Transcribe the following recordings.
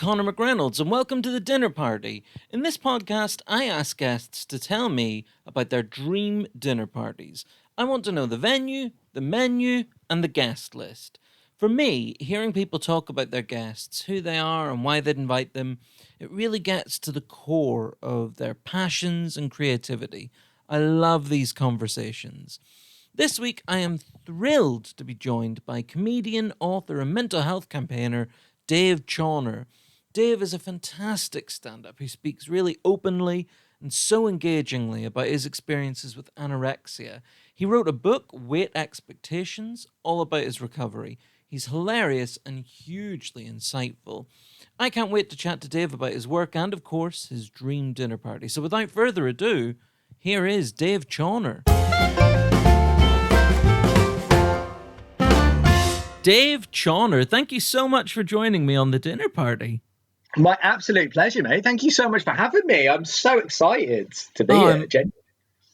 Connor McReynolds, and welcome to the dinner party. In this podcast, I ask guests to tell me about their dream dinner parties. I want to know the venue, the menu, and the guest list. For me, hearing people talk about their guests, who they are, and why they'd invite them, it really gets to the core of their passions and creativity. I love these conversations. This week, I am thrilled to be joined by comedian, author, and mental health campaigner Dave Chawner. Dave is a fantastic stand-up who speaks really openly and so engagingly about his experiences with anorexia. He wrote a book, Weight Expectations, all about his recovery. He's hilarious and hugely insightful. I can't wait to chat to Dave about his work and, of course, his dream dinner party. So without further ado, here is Dave Chawner. Dave Chawner, thank you so much for joining me on the dinner party. My absolute pleasure, mate. Thank you so much for having me. I'm so excited to be here, Jen.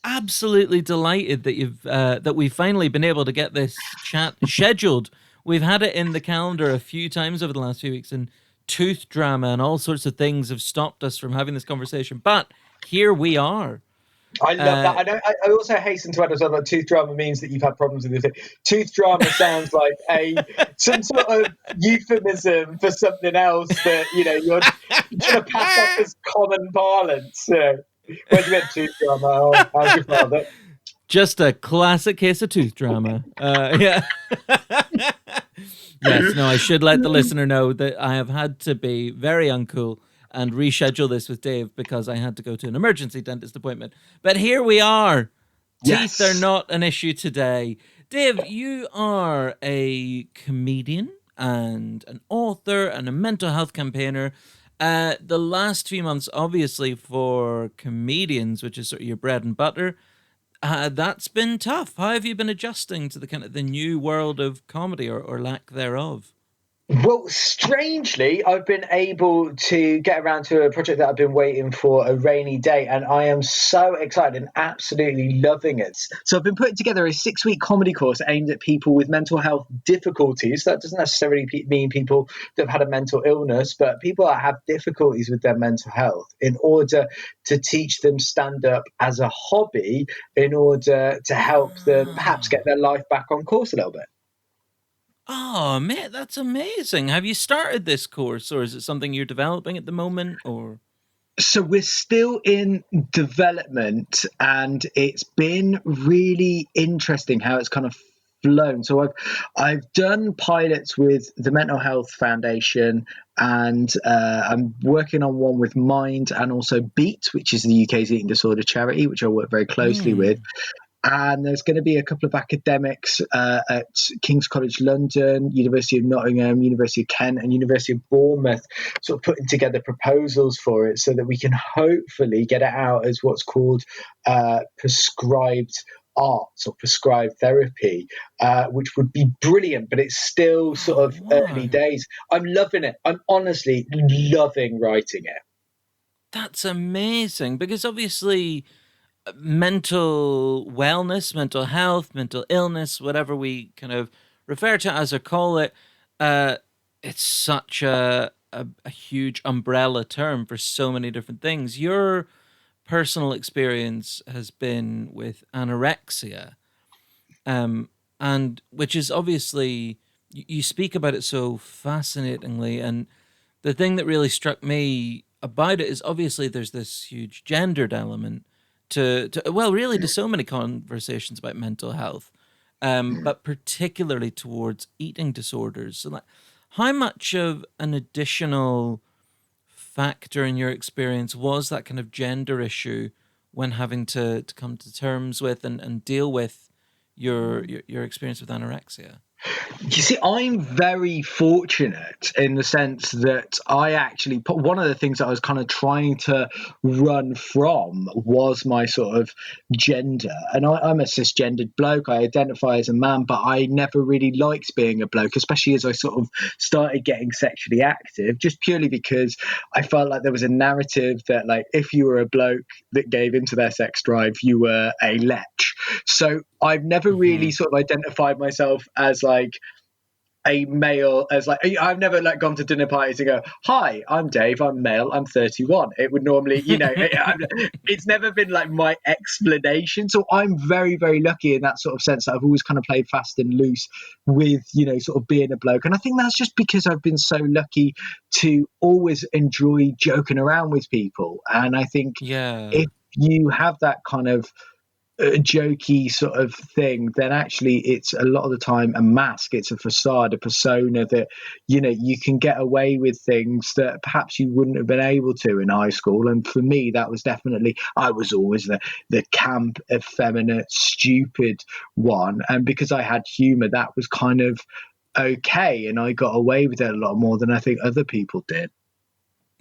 Absolutely delighted that we've finally been able to get this chat scheduled. We've had it in the calendar a few times over the last few weeks, and tooth drama and all sorts of things have stopped us from having this conversation. But here we are. I love that. I also hasten to add as well that tooth drama means that you've had problems with this. Tooth drama sounds like some sort of euphemism for something else that you're trying to pass off as common parlance. Where'd you get tooth drama? Oh, how's your father? Just a classic case of tooth drama. Yeah. Yes, no, I should let the listener know that I have had to be very uncool and reschedule this with Dave because I had to go to an emergency dentist appointment. But here we are. Yes. Teeth are not an issue today. Dave, you are a comedian and an author and a mental health campaigner. The last few months, obviously, for comedians, which is sort of your bread and butter, that's been tough. How have you been adjusting to the kind of the new world of comedy or lack thereof? Well, strangely, I've been able to get around to a project that I've been waiting for a rainy day, and I am so excited and absolutely loving it. So I've been putting together a 6-week comedy course aimed at people with mental health difficulties. That doesn't necessarily mean people that have had a mental illness, but people that have difficulties with their mental health, in order to teach them stand-up as a hobby, in order to help them perhaps get their life back on course a little bit. Oh, man, that's amazing. Have you started this course, or is it something you're developing at the moment, or? So we're still in development, and it's been really interesting how it's kind of flown. So I've done pilots with the Mental Health Foundation, and I'm working on one with Mind and also Beat, which is the UK's eating disorder charity, which I work very closely with. And there's going to be a couple of academics at King's College London, University of Nottingham, University of Kent, and University of Bournemouth sort of putting together proposals for it so that we can hopefully get it out as what's called prescribed arts or prescribed therapy, which would be brilliant, but it's still sort of early days. I'm loving it. I'm honestly loving writing it. That's amazing, because obviously mental wellness, mental health, mental illness, whatever we kind of refer to as or call it, it's such a huge umbrella term for so many different things. Your personal experience has been with anorexia, and which is obviously, you speak about it so fascinatingly, and the thing that really struck me about it is obviously there's this huge gendered element to so many conversations about mental health, but particularly towards eating disorders. So, like, how much of an additional factor in your experience was that kind of gender issue when having to come to terms with and deal with your experience with anorexia? You see, I'm very fortunate in the sense that I actually put one of the things that I was kind of trying to run from was my sort of gender. And I'm a cisgendered bloke. I identify as a man, but I never really liked being a bloke, especially as I sort of started getting sexually active, just purely because I felt like there was a narrative that, like, if you were a bloke that gave into their sex drive, you were a lech. So I've never really sort of identified myself as like a male as like I've never like gone to dinner parties and go, "Hi, I'm Dave. I'm male. I'm 31." It would normally, it's never been like my explanation. So I'm very, very lucky in that sort of sense that I've always kind of played fast and loose with, sort of being a bloke. And I think that's just because I've been so lucky to always enjoy joking around with people. And I think Yeah. if you have that kind of a jokey sort of thing, then actually it's a lot of the time a mask, it's a facade, a persona that you can get away with things that perhaps you wouldn't have been able to in high school. And for me, that was definitely, I was always the camp, effeminate, stupid one, and because I had humor, that was kind of okay, and I got away with it a lot more than I think other people did.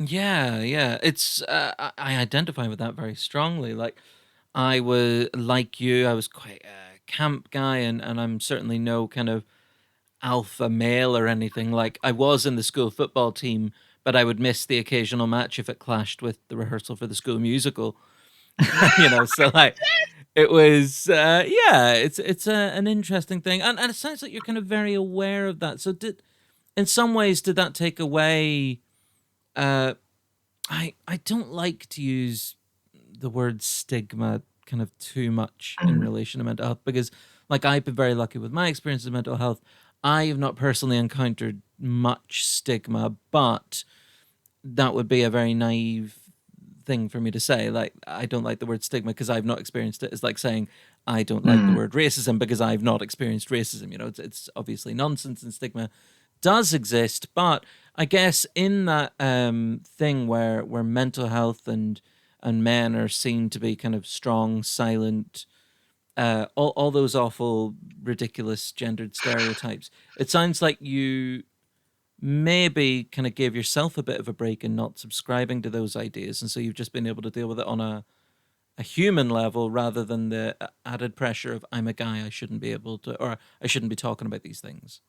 Yeah, yeah. It's I identify with that very strongly. Like I was like you, I was quite a camp guy, and I'm certainly no kind of alpha male or anything. Like I was in the school football team, but I would miss the occasional match if it clashed with the rehearsal for the school musical. So like it was yeah, it's an interesting thing. And it sounds like you're kind of very aware of that. So did in some ways did that take away uh I don't like to use the word stigma kind of too much in relation to mental health because like I've been very lucky with my experience of mental health. I have not personally encountered much stigma, but that would be a very naive thing for me to say. Like I don't like the word stigma because I've not experienced it. It's like saying I don't like the Mm. word racism because I've not experienced racism. It's obviously nonsense, and stigma does exist, but I guess in that thing where mental health and men are seen to be kind of strong, silent, all those awful, ridiculous gendered stereotypes. It sounds like you maybe kind of gave yourself a bit of a break in not subscribing to those ideas, and so you've just been able to deal with it on a human level rather than the added pressure of I'm a guy, I shouldn't be able to, or I shouldn't be talking about these things.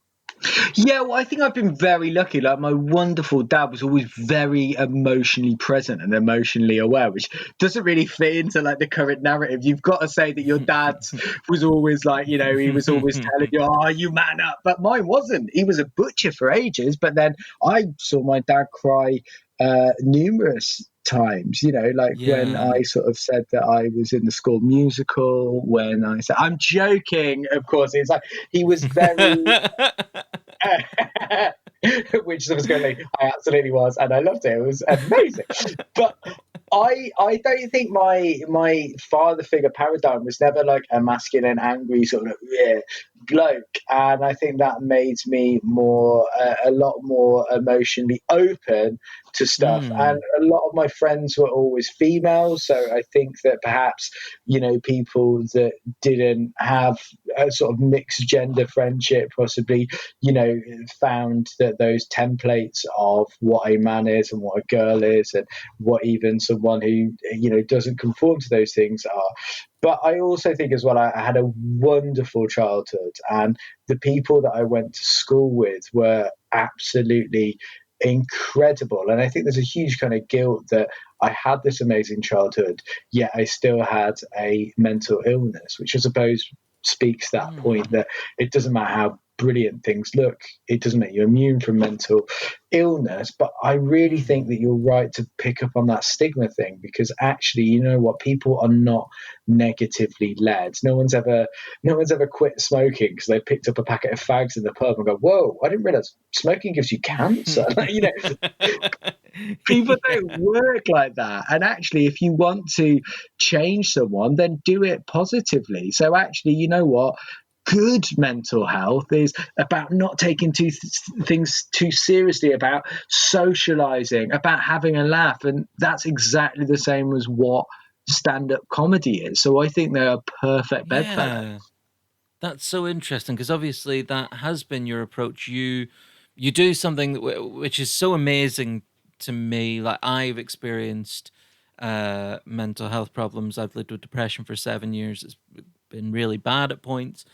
Yeah, well, I think I've been very lucky. Like my wonderful dad was always very emotionally present and emotionally aware, which doesn't really fit into like the current narrative. You've got to say that your dad was always like, he was always telling you, "Oh, you man up." But mine wasn't. He was a butcher for ages. But then I saw my dad cry numerous times, like when Yeah. I sort of said that I was in the school musical, when I said, I'm joking, of course, it's like he was very which subsequently I absolutely was, and I loved it. It was amazing. But I don't think my father figure paradigm was never like a masculine, angry sort of yeah, bloke, and I think that made me more a lot more emotionally open to stuff. And Mm. a lot of my friends were always females, so I think that perhaps people that didn't have a sort of mixed gender friendship possibly found that those templates of what a man is and what a girl is and what even someone who doesn't conform to those things are. But I also think as well, I had a wonderful childhood, and the people that I went to school with were absolutely incredible. And I think there's a huge kind of guilt that I had this amazing childhood, yet I still had a mental illness, which I suppose speaks to that point Mm. that it doesn't matter how brilliant things look, it doesn't make you immune from mental illness. But I really think Mm. that you're right to pick up on that stigma thing, because actually, you know what, people are not negatively led. No one's ever quit smoking because they picked up a packet of fags in the pub and go, whoa, I didn't realize smoking gives you cancer. People don't Yeah. work like that. And actually, if you want to change someone, then do it positively. So actually, you know what, good mental health is about not taking things too seriously, about socializing, about having a laugh. And that's exactly the same as what stand-up comedy is. So I think they're a perfect bedfellow. Yeah. That's so interesting because obviously that has been your approach. You do something which is so amazing to me. Like I've experienced mental health problems. I've lived with depression for 7 years. It's been really bad at points.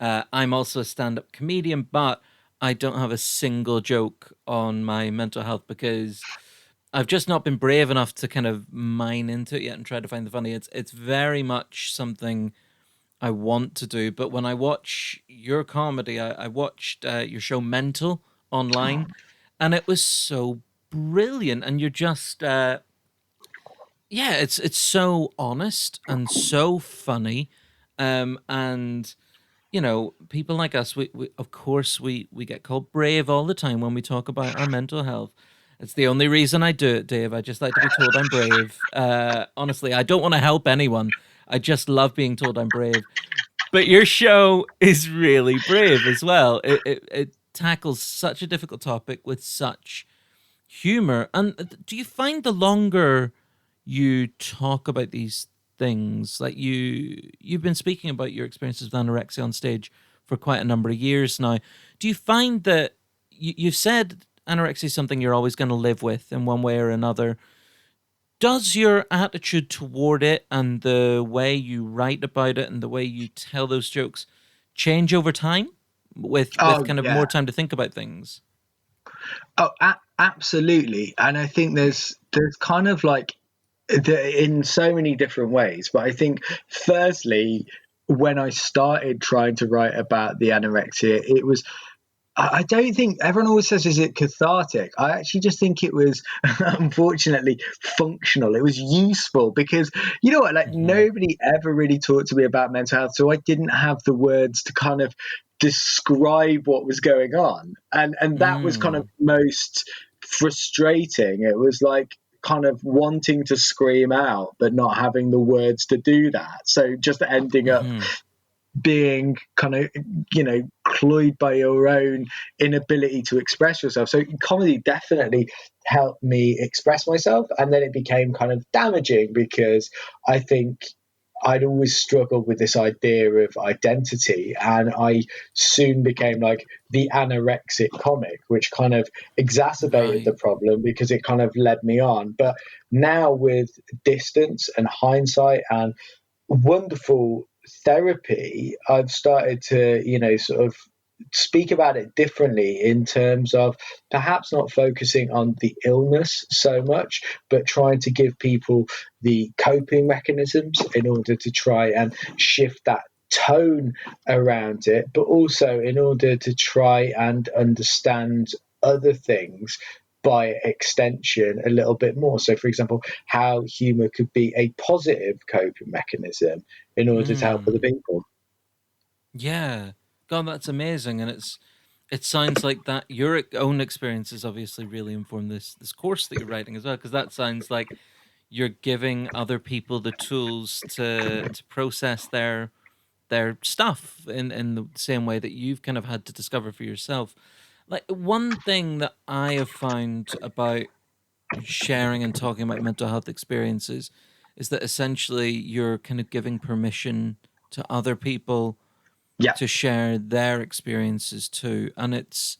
I'm also a stand-up comedian, but I don't have a single joke on my mental health because I've just not been brave enough to kind of mine into it yet and try to find the funny. It's very much something I want to do. But when I watch your comedy, I watched your show Mental online, and it was so brilliant. And you're just, yeah, it's so honest and so funny, and people like us, we of course we get called brave all the time when we talk about our mental health. It's the only reason I do it, Dave. I just like to be told I'm brave. Honestly, I don't want to help anyone. I just love being told I'm brave. But your show is really brave as well. It tackles such a difficult topic with such humor. And do you find the longer you talk about these things, like you've been speaking about your experiences with anorexia on stage for quite a number of years now, do you find that you've said anorexia is something you're always going to live with in one way or another? Does your attitude toward it and the way you write about it and the way you tell those jokes change over time with Oh kind of more yeah. time to think about things? Oh, absolutely. And I think there's kind of like in so many different ways. But I think firstly, when I started trying to write about the anorexia, it was I don't think everyone always says, is it cathartic? I actually just think it was, unfortunately, functional. It was useful because, you know what, like Hmm. nobody ever really talked to me about mental health. So I didn't have the words to kind of describe what was going on. And that was kind of Mm. most frustrating. It was like, kind of wanting to scream out but not having the words to do that, so just ending up Hmm. being kind of, cloyed by your own inability to express yourself. So comedy definitely helped me express myself, and then it became kind of damaging because I think I'd always struggled with this idea of identity, and I soon became like the anorexic comic, which kind of exacerbated Right. the problem because it kind of led me on. But now, with distance and hindsight and wonderful therapy, I've started to, sort of speak about it differently in terms of perhaps not focusing on the illness so much, but trying to give people the coping mechanisms in order to try and shift that tone around it, but also in order to try and understand other things by extension a little bit more. So, for example, how humor could be a positive coping mechanism in order to help other Mm. people. Yeah. God, that's amazing. And it sounds like that your own experiences obviously really inform this course that you're writing as well, because that sounds like you're giving other people the tools to process their stuff in the same way that you've kind of had to discover for yourself. Like one thing that I have found about sharing and talking about mental health experiences is that essentially you're kind of giving permission to other people Yeah. to share their experiences too. And it's,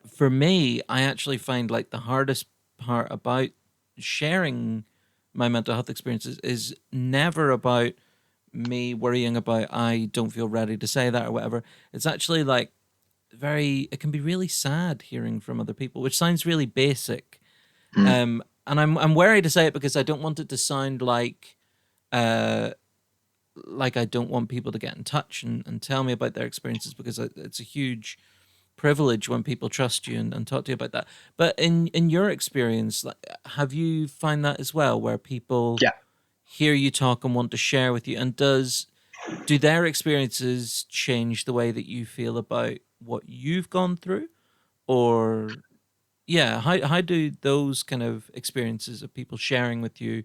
for me, I actually find like the hardest part about sharing my mental health experiences is never about me worrying about I don't feel ready to say that or whatever. It's actually like it can be really sad hearing from other people, which sounds really basic. Mm. And I'm wary to say it because I don't want it to sound uh like I don't want people to get in touch and tell me about their experiences, because it's a huge privilege when people trust you and talk to you about that. But in your experience, like, have you find that as well, where people Yeah. hear you talk and want to share with you, and do their experiences change the way that you feel about what you've gone through? Or yeah, how do those kind of experiences of people sharing with you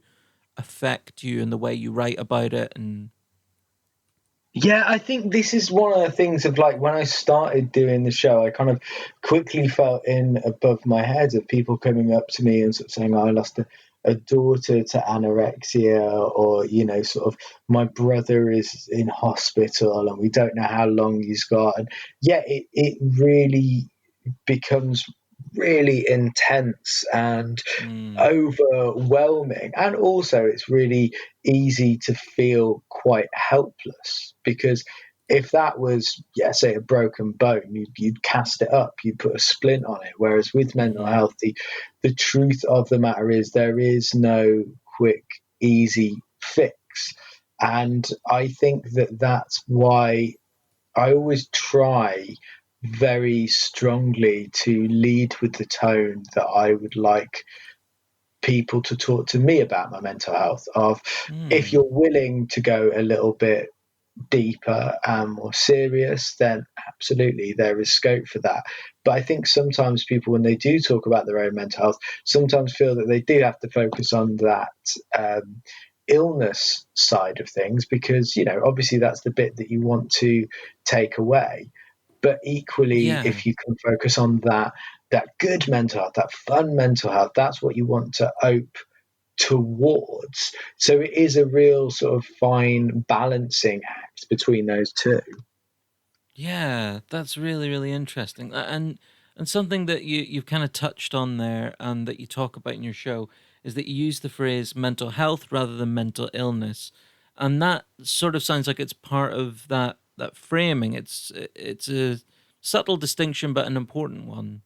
affect you and the way you write about it? And Yeah, I think this is one of the things of like when I started doing the show, I kind of quickly felt in above my head of people coming up to me and sort of saying, "Oh, I lost a daughter to anorexia," or, sort of, "My brother is in hospital and we don't know how long he's got." And yeah, it really becomes really intense and mm, overwhelming. And also, it's really easy to feel quite helpless because if that was, yeah, say a broken bone, you'd cast it up, you'd put a splint on it. Whereas with mental hmm, health, the truth of the matter is there is no quick, easy fix. And I think that that's why I always try very strongly to lead with the tone that I would like people to talk to me about my mental health. Of, if Hmm. you're willing to go a little bit deeper and more serious, then absolutely there is scope for that. But I think sometimes people, when they do talk about their own mental health, sometimes feel that they do have to focus on that illness side of things, because, obviously that's the bit that you want to take away. But equally, Yeah. if you can focus on that good mental health, that fun mental health, that's what you want to ope towards. So it is a real sort of fine balancing act between those two. Yeah, that's really, really interesting. And something that you've kind of touched on there and that you talk about in your show is that you use the phrase mental health rather than mental illness. And that sort of sounds like it's part of that framing. It's a subtle distinction but an important one.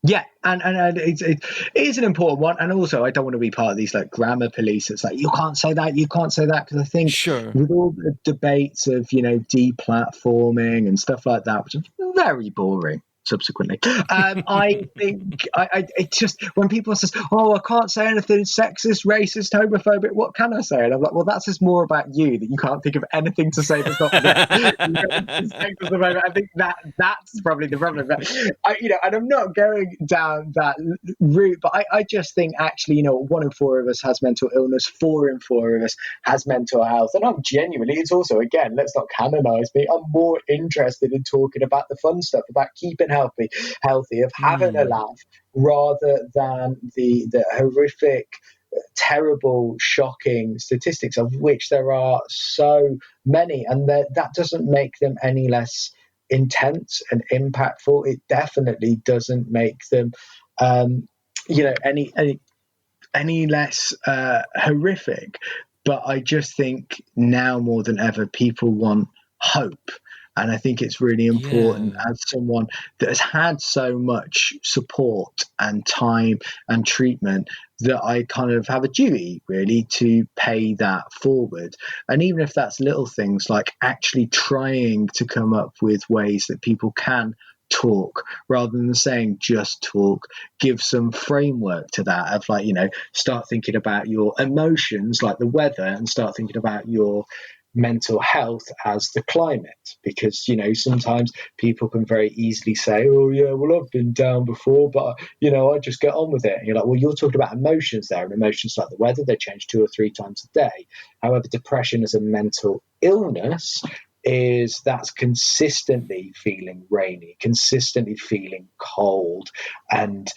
Yeah, and it is an important one. And also, I don't want to be part of these like grammar police. It's like, you can't say that, you can't say that, because I think Sure. with all the debates of deplatforming and stuff like that, which is very boring. Subsequently, I think it's just when people says, "Oh, I can't say anything sexist, racist, homophobic," what can I say? And I'm like, well, that's just more about you, that you can't think of anything to say that's not sexist at the moment. I think that's probably the problem. But and I'm not going down that route, but I just think actually, 1 in 4 of us has mental illness, 4 in 4 of us has mental health, and I'm genuinely. It's also, again, let's not canonize me. I'm more interested in talking about the fun stuff, about keeping healthy, of having a Hmm. laugh, rather than the horrific, terrible, shocking statistics, of which there are so many, and that doesn't make them any less intense and impactful. It definitely doesn't make them, um, any less horrific. But I just think now more than ever, people want hope. And I think it's really important, Yeah. as someone that has had so much support and time and treatment, that I kind of have a duty really to pay that forward. And even if that's little things like actually trying to come up with ways that people can talk rather than saying just talk, give some framework to that, of like, start thinking about your emotions like the weather, and start thinking about your mental health as the climate, because sometimes people can very easily say, oh yeah, well, I've been down before, but I just get on with it. And you're like, well, you're talking about emotions there, and emotions like the weather, they change 2 or 3 times a day. However, depression as a mental illness is that's consistently feeling rainy, consistently feeling cold, and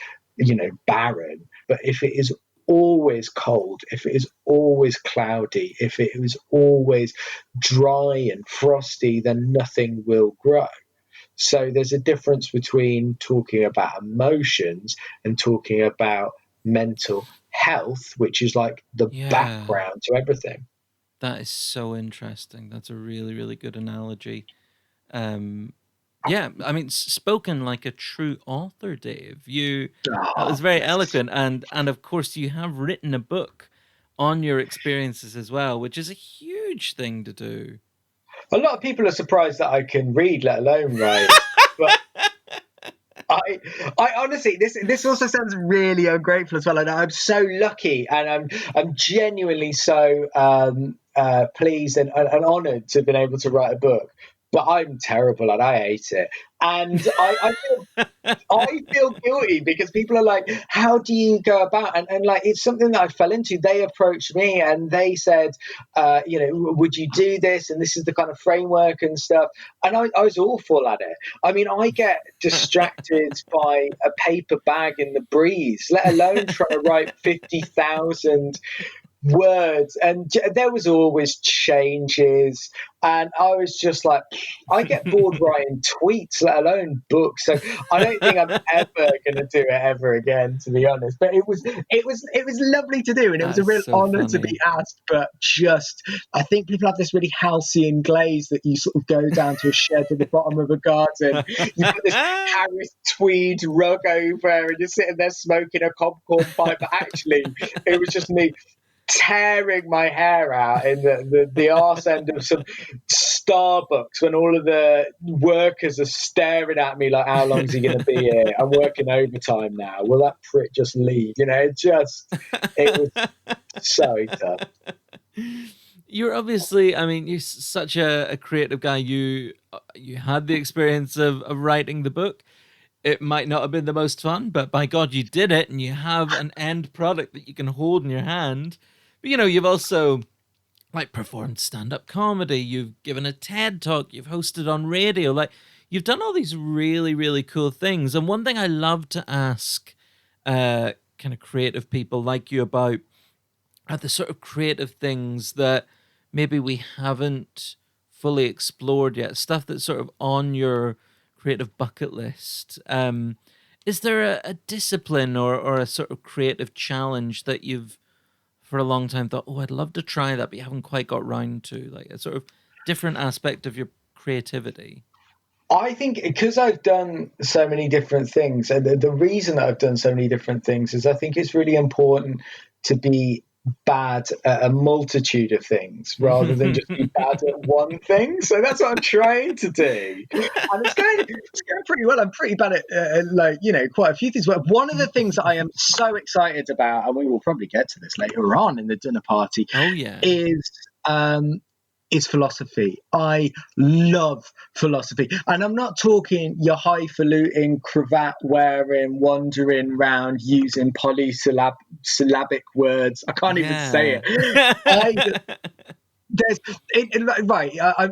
barren. But if it is always cold, if it is always cloudy, if it is always dry and frosty, then nothing will grow. So there's a difference between talking about emotions and talking about mental health, which is like the Yeah. background to everything. That is so interesting. That's a really, really good analogy. Um, yeah, I mean, spoken like a true author, Dave. That Oh, was very bless. eloquent, and of course, you have written a book on your experiences as well, which is a huge thing to do. A lot of people are surprised that I can read, let alone write. But I, I honestly, this also sounds really ungrateful as well, and I'm so lucky, and I'm genuinely so pleased and honoured to have been able to write a book. But I'm terrible, and I hate it, and I feel guilty, because people are like, how do you go about? And like, it's something that I fell into. They approached me and they said, would you do this? And this is the kind of framework and stuff. And I was awful at it. I mean, I get distracted by a paper bag in the breeze, let alone trying to write 50,000 words, and there was always changes, and I was just like, I get bored writing tweets, let alone books. So I don't think I'm ever going to do it ever again, to be honest. But it was lovely to do, and it was That a is real so honor to be funny. asked. But just, I think people have this really halcyon glaze, that you sort of go down to a shed at the bottom of a garden, you put this Harris tweed rug over, and you're sitting there smoking a popcorn pipe. But actually, it was just me tearing my hair out in the arse end of some Starbucks when all of the workers are staring at me like, how long is he going to be here? I'm working overtime now. Will that prick just leave? It was so tough. You're obviously, I mean, you're such a creative guy. You had the experience of writing the book. It might not have been the most fun, but by God, you did it, and you have an end product that you can hold in your hand. But you've also like performed stand-up comedy. You've given a TED talk. You've hosted on radio. Like you've done all these really, really cool things. And one thing I love to ask, kind of creative people like you about are the sort of creative things that maybe we haven't fully explored yet, stuff that's sort of on your creative bucket list. Is there a discipline or a sort of creative challenge that you've for a long time thought, oh, I'd love to try that, but you haven't quite got round to, like a sort of different aspect of your creativity? I think because I've done so many different things, and the reason that I've done so many different things is I think it's really important to be bad at a multitude of things rather than just be bad at one thing. So that's what I'm trying to do, and it's going pretty well. I'm pretty bad at quite a few things. But one of the things that I am so excited about, and we will probably get to this later on in the dinner party, Oh yeah. um, is philosophy. I love philosophy. And I'm not talking your highfalutin, cravat wearing, wandering around using polysyllabic words. I can't even say Yeah. it.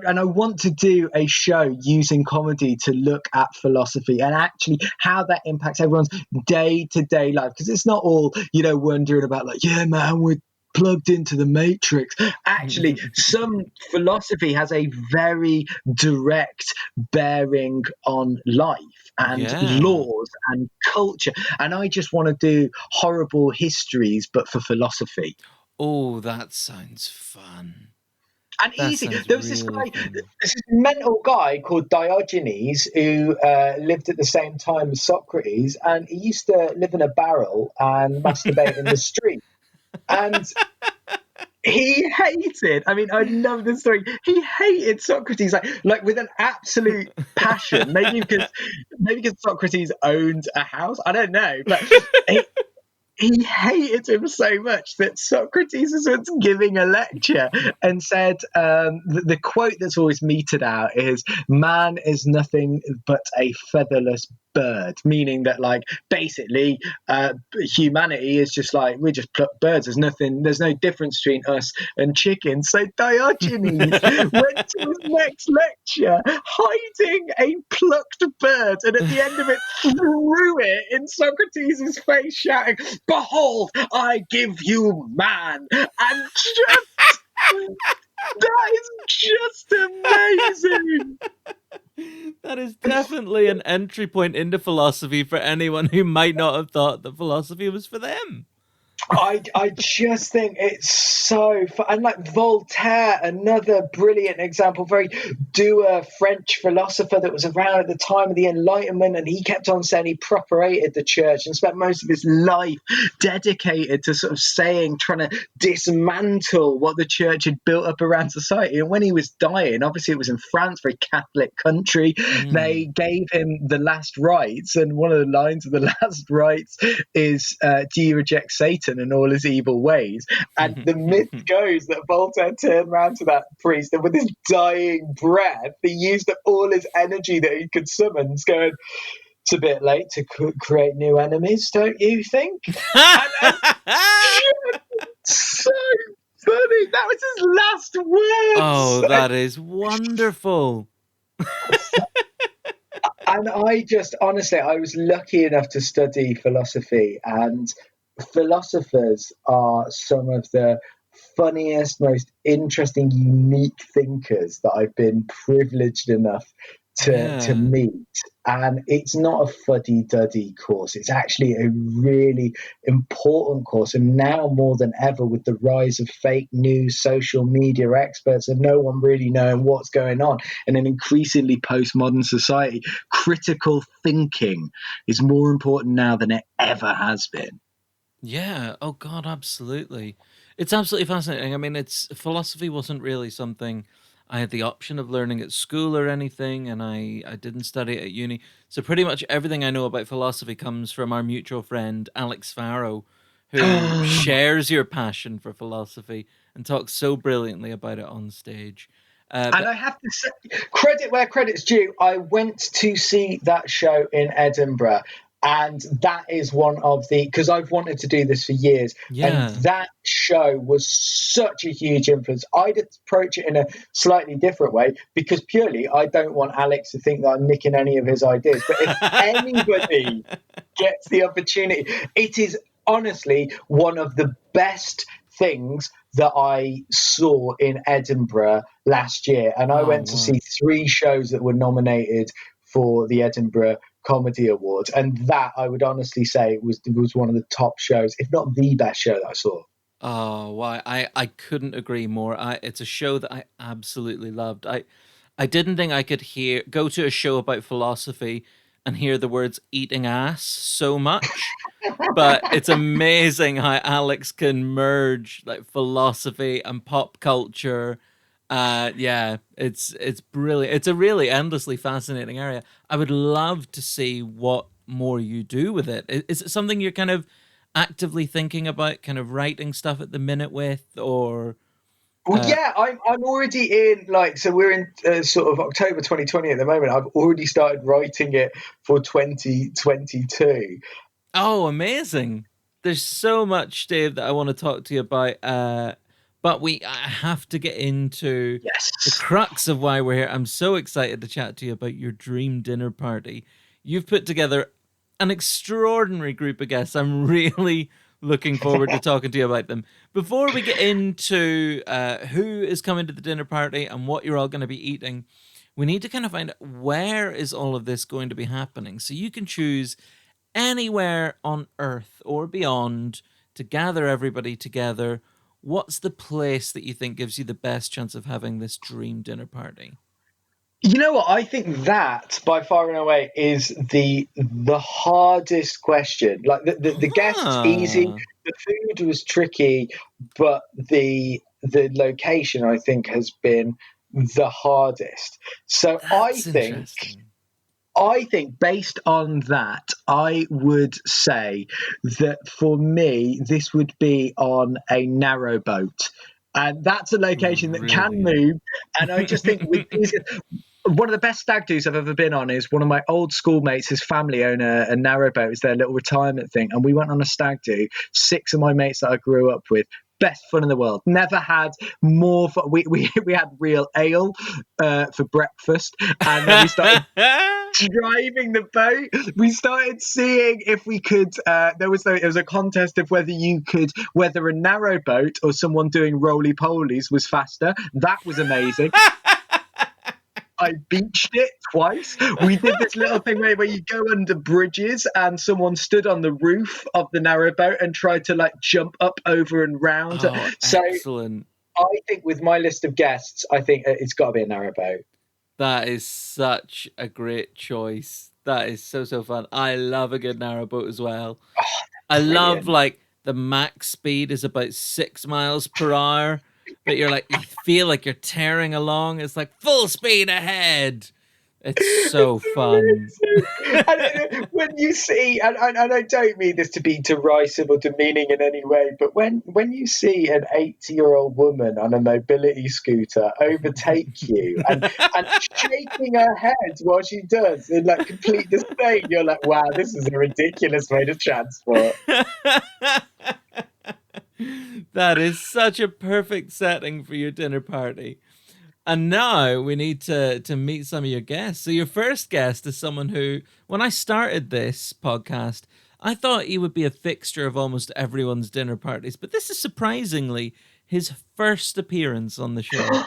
And I want to do a show using comedy to look at philosophy and actually how that impacts everyone's day-to-day life, because it's not all wondering about like, yeah man, we're plugged into the matrix. Actually, some philosophy has a very direct bearing on life and Yeah. laws and culture, and I just want to do horrible histories but for philosophy. Oh, that sounds fun. And That easy. sounds There was this really guy, fun. this mental guy called Diogenes who lived at the same time as Socrates, and he used to live in a barrel and masturbate in the street. And he hated. I mean, I love this story. He hated Socrates like with an absolute passion. Maybe because Socrates owned a house. I don't know, but he hated him so much that Socrates was once giving a lecture and said, the quote that's always meted out is, man is nothing but a featherless bird, meaning that like basically humanity is just like we just pluck birds. There's no difference between us and chickens. So Diogenes went to his next lecture hiding a plucked bird, and at the end of it threw it in Socrates' face, shouting, behold, I give you man. And just that is just amazing. That is definitely an entry point into philosophy for anyone who might not have thought that philosophy was for them. I just think it's so fun. And like Voltaire, another brilliant example, very dour French philosopher that was around at the time of the Enlightenment, and he kept on saying he properated the church and spent most of his life dedicated to sort of trying to dismantle what the church had built up around society. And when he was dying, obviously it was in France, very Catholic country, they gave him the last rites, and one of the lines of the last rites is, do you reject Satan and all his evil ways? And the myth goes that Voltaire turned around to that priest, and with his dying breath, he used up all his energy that he could summon, going, it's a bit late to create new enemies, don't you think? And so funny. That was his last Oh, words. that is wonderful. And I just, honestly, I was lucky enough to study philosophy, and philosophers are some of the funniest, most interesting, unique thinkers that I've been privileged enough to Yeah. meet. And it's not a fuddy-duddy course. It's actually a really important course. And now more than ever, with the rise of fake news, social media experts, and no one really knowing what's going on in an increasingly postmodern society, critical thinking is more important now than it ever has been. Yeah. Oh God, absolutely. It's absolutely fascinating. I mean, it's philosophy wasn't really something I had the option of learning at school or anything, and I didn't study it at uni. So pretty much everything I know about philosophy comes from our mutual friend Alex Farrow, who shares your passion for philosophy and talks so brilliantly about it on stage. And But I have to say, credit where credit's due. I went to see that show in Edinburgh, and that is one of the, because I've wanted to do this for years, and yeah. that show was such a huge influence. I'd approach it in a slightly different way because purely I don't want Alex to think that I'm nicking any of his ideas. But if anybody gets the opportunity, it is honestly one of the best things that I saw in Edinburgh last year. And I Oh went to wow. see three shows that were nominated for the Edinburgh Comedy Awards. And that I would honestly say was one of the top shows, if not the best show that I saw. Oh, why I couldn't agree more. It's a show that I absolutely loved. I didn't think I could go to a show about philosophy and hear the words eating ass so much. But it's amazing how Alex can merge like philosophy and pop culture. Yeah, it's brilliant. It's a really endlessly fascinating area. I would love to see what more you do with it. Is it something you're kind of actively thinking about, kind of writing stuff at the minute with, or Well, uh, yeah, I'm already in, like, so we're in sort of October 2020 at the moment. I've already started writing it for 2022. oh, amazing. There's so much, Dave, that I want to talk to you about. But I have to get into the Yes. crux of why we're here. I'm so excited to chat to you about your dream dinner party. You've put together an extraordinary group of guests. I'm really looking forward to talking to you about them. Before we get into who is coming to the dinner party and what you're all going to be eating, we need to kind of find out where is all of this going to be happening. So you can choose anywhere on Earth or beyond to gather everybody together. What's the place that you think gives you the best chance of having this dream dinner party? You know what? I think that by far and away is the hardest question. Like the guests easy, Ah, the food was tricky, but the location I think has been the hardest. So that's interesting. I think based on that, I would say that for me, this would be on a narrowboat. And that's a location that can Brilliant. move. And I just think with these, one of the best stag do's I've ever been on is one of my old schoolmates, his family own a narrowboat. It's their little retirement thing. And we went on a stag do, six of my mates that I grew up with. Best fun in the world. Never had more fun. We had real ale for breakfast. And then we started driving the boat. We started seeing if we could. There was a contest of whether a narrow boat or someone doing roly polies was faster. That was amazing. I beached it twice. We did this little thing where you go under bridges and someone stood on the roof of the narrow boat and tried to like jump up over and round. Oh, So excellent. I think with my list of guests, I think it's got to be a narrow boat. That is such a great choice. That is so, so fun. I love a good narrowboat as well. I love Brilliant. like the max speed is about 6 miles per hour, but you're like you feel like you're tearing along. It's like full speed ahead. It's so fun. It's amazing. And when you see, and I don't mean this to be derisive or demeaning in any way, but when you see an 80-year-old woman on a mobility scooter overtake you and shaking her head while she does in like complete disdain, you're like, wow, this is a ridiculous way to transport. That is such a perfect setting for your dinner party. And now we need to meet some of your guests. So your first guest is someone who, when I started this podcast, I thought he would be a fixture of almost everyone's dinner parties, but this is surprisingly his first appearance on the show.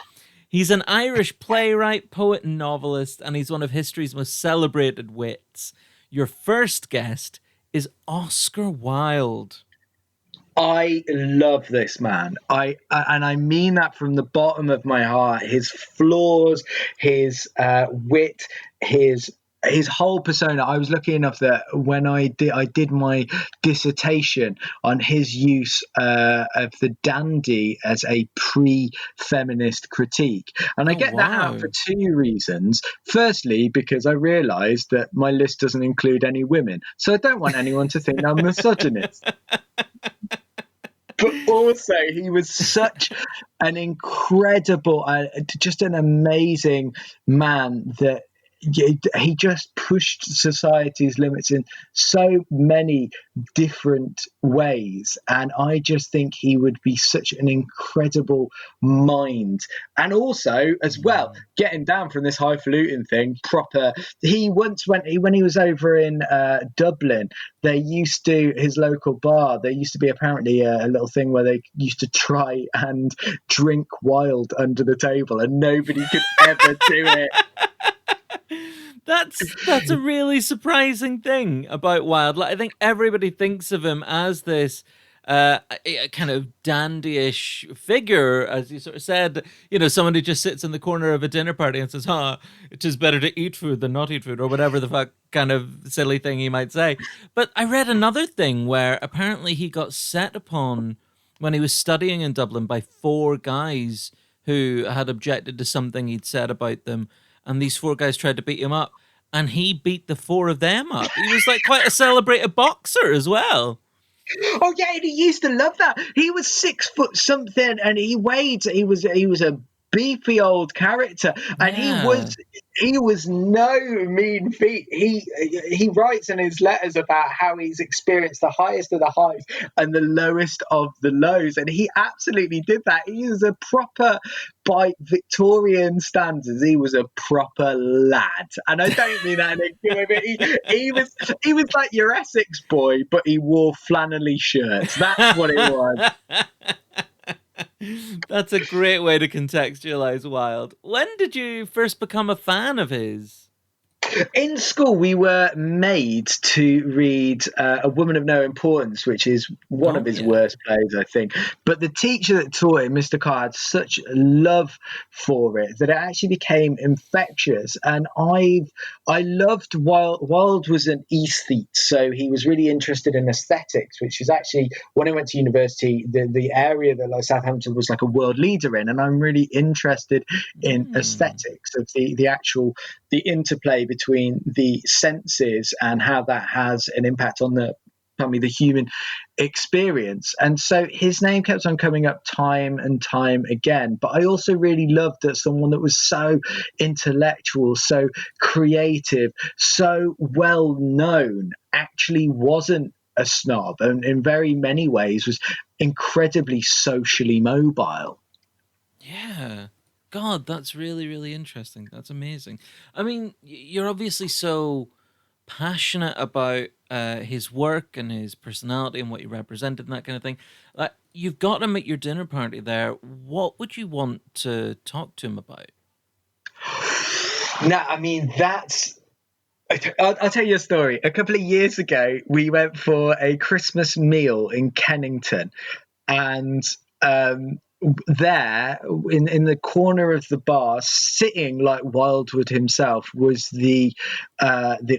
He's an Irish playwright, poet, and novelist, and he's one of history's most celebrated wits. Your first guest is Oscar Wilde. I love this man. And I mean that from the bottom of my heart. His flaws, his wit, his his whole persona. I was lucky enough that when I did my dissertation on his use of the dandy as a pre-feminist critique, and I Oh, get that out for wow. two reasons. Firstly, because I realised that my list doesn't include any women, so I don't want anyone to think I'm misogynist. But also, he was such an incredible, just an amazing man that he just pushed society's limits in so many different ways. And I just think he would be such an incredible mind. And also, as well, Mm. getting down from this highfalutin thing, proper. He once went, when he was over in Dublin, they used to, his local bar, there used to be apparently a little thing where they used to try and drink wild under the table, and nobody could ever do it. That's a really surprising thing about Wild. Like, I think everybody thinks of him as this a kind of dandyish figure, as you sort of said. You know, someone who just sits in the corner of a dinner party and says, "Huh, it is better to eat food than not eat food," or whatever the fuck kind of silly thing he might say. But I read another thing where apparently he got set upon when he was studying in Dublin by four guys who had objected to something he'd said about them, and these four guys tried to beat him up, and he beat the four of them up. He was like quite a celebrated boxer as well. Oh yeah, and he used to love that. He was 6 foot something, and he weighed. He was a beefy old character, and Yeah. he was no mean feat. He writes in his letters about how he's experienced the highest of the highs and the lowest of the lows, and he absolutely did that. He was a proper, by Victorian standards, he was a proper lad, and I don't mean that in a good way. But he was like your Essex boy, but he wore flannelly shirts. That's what it was. That's a great way to contextualize Wild. When did you first become a fan of his? In school, we were made to read A Woman of No Importance, which is one of Oh, his yeah. worst plays, I think. But the teacher that taught it, Mr. Carr, had such love for it that it actually became infectious. And I loved Wild. Wild was an aesthete, so he was really interested in aesthetics, which is actually, when I went to university, the area that like Southampton was like a world leader in. And I'm really interested in Mm. aesthetics of the actual the interplay between the senses and how that has an impact on the human experience. And so his name kept on coming up time and time again. But I also really loved that someone that was so intellectual, so creative, so well known actually wasn't a snob, and in very many ways was incredibly socially mobile. Yeah. God, that's really, really interesting. That's amazing. I mean, you're obviously so passionate about his work and his personality and what he represented and that kind of thing. Like, you've got him at your dinner party there. What would you want to talk to him about? No, I mean, I'll tell you a story. A couple of years ago, we went for a Christmas meal in Kennington, and there in the corner of the bar, sitting like Wildwood himself, was the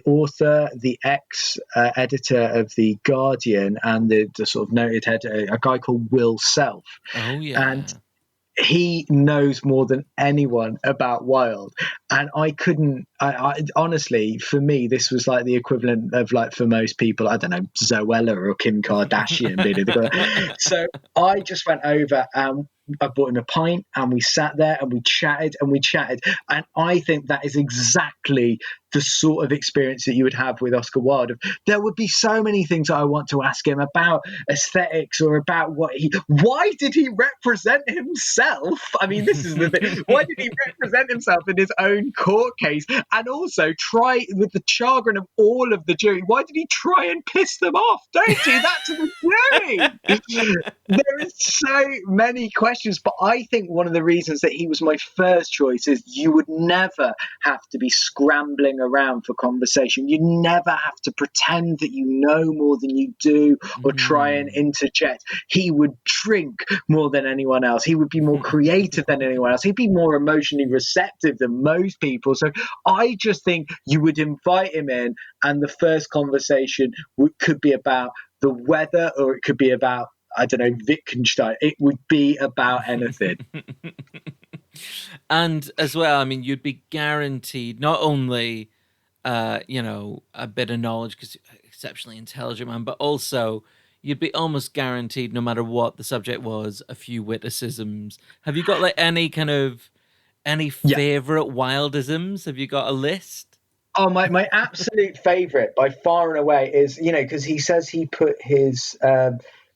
author, the ex editor of the Guardian, and the sort of noted head, a guy called Will Self. Oh, And yeah. he knows more than anyone about Wild, and I couldn't. I honestly, for me, this was like the equivalent of, like, for most people, I don't know, Zoella or Kim Kardashian being the. So I just went over and I bought him a pint, and we sat there and we chatted and we chatted, and I think that is exactly the sort of experience that you would have with Oscar Wilde. There would be so many things I want to ask him about aesthetics, or about why did he represent himself? I mean, this is the thing. Why did he represent himself in his own court case? And also, try, with the chagrin of all of the jury, why did he try and piss them off? Don't do that to the jury. There is so many questions, but I think one of the reasons that he was my first choice is you would never have to be scrambling around for conversation. You never have to pretend that you know more than you do, or try and Mm. interject. He would drink more than anyone else. He would be more creative than anyone else. He'd be more emotionally receptive than most people. So I I just think you would invite him in, and the first conversation could be about the weather, or it could be about, I don't know, Wittgenstein. It would be about anything. And as well, I mean, you'd be guaranteed not only, a bit of knowledge because exceptionally intelligent man, but also you'd be almost guaranteed, no matter what the subject was, a few witticisms. Have you got like any Yeah. favorite wildisms? Have you got a list? Oh, my absolute favorite by far and away is, because he says he put his,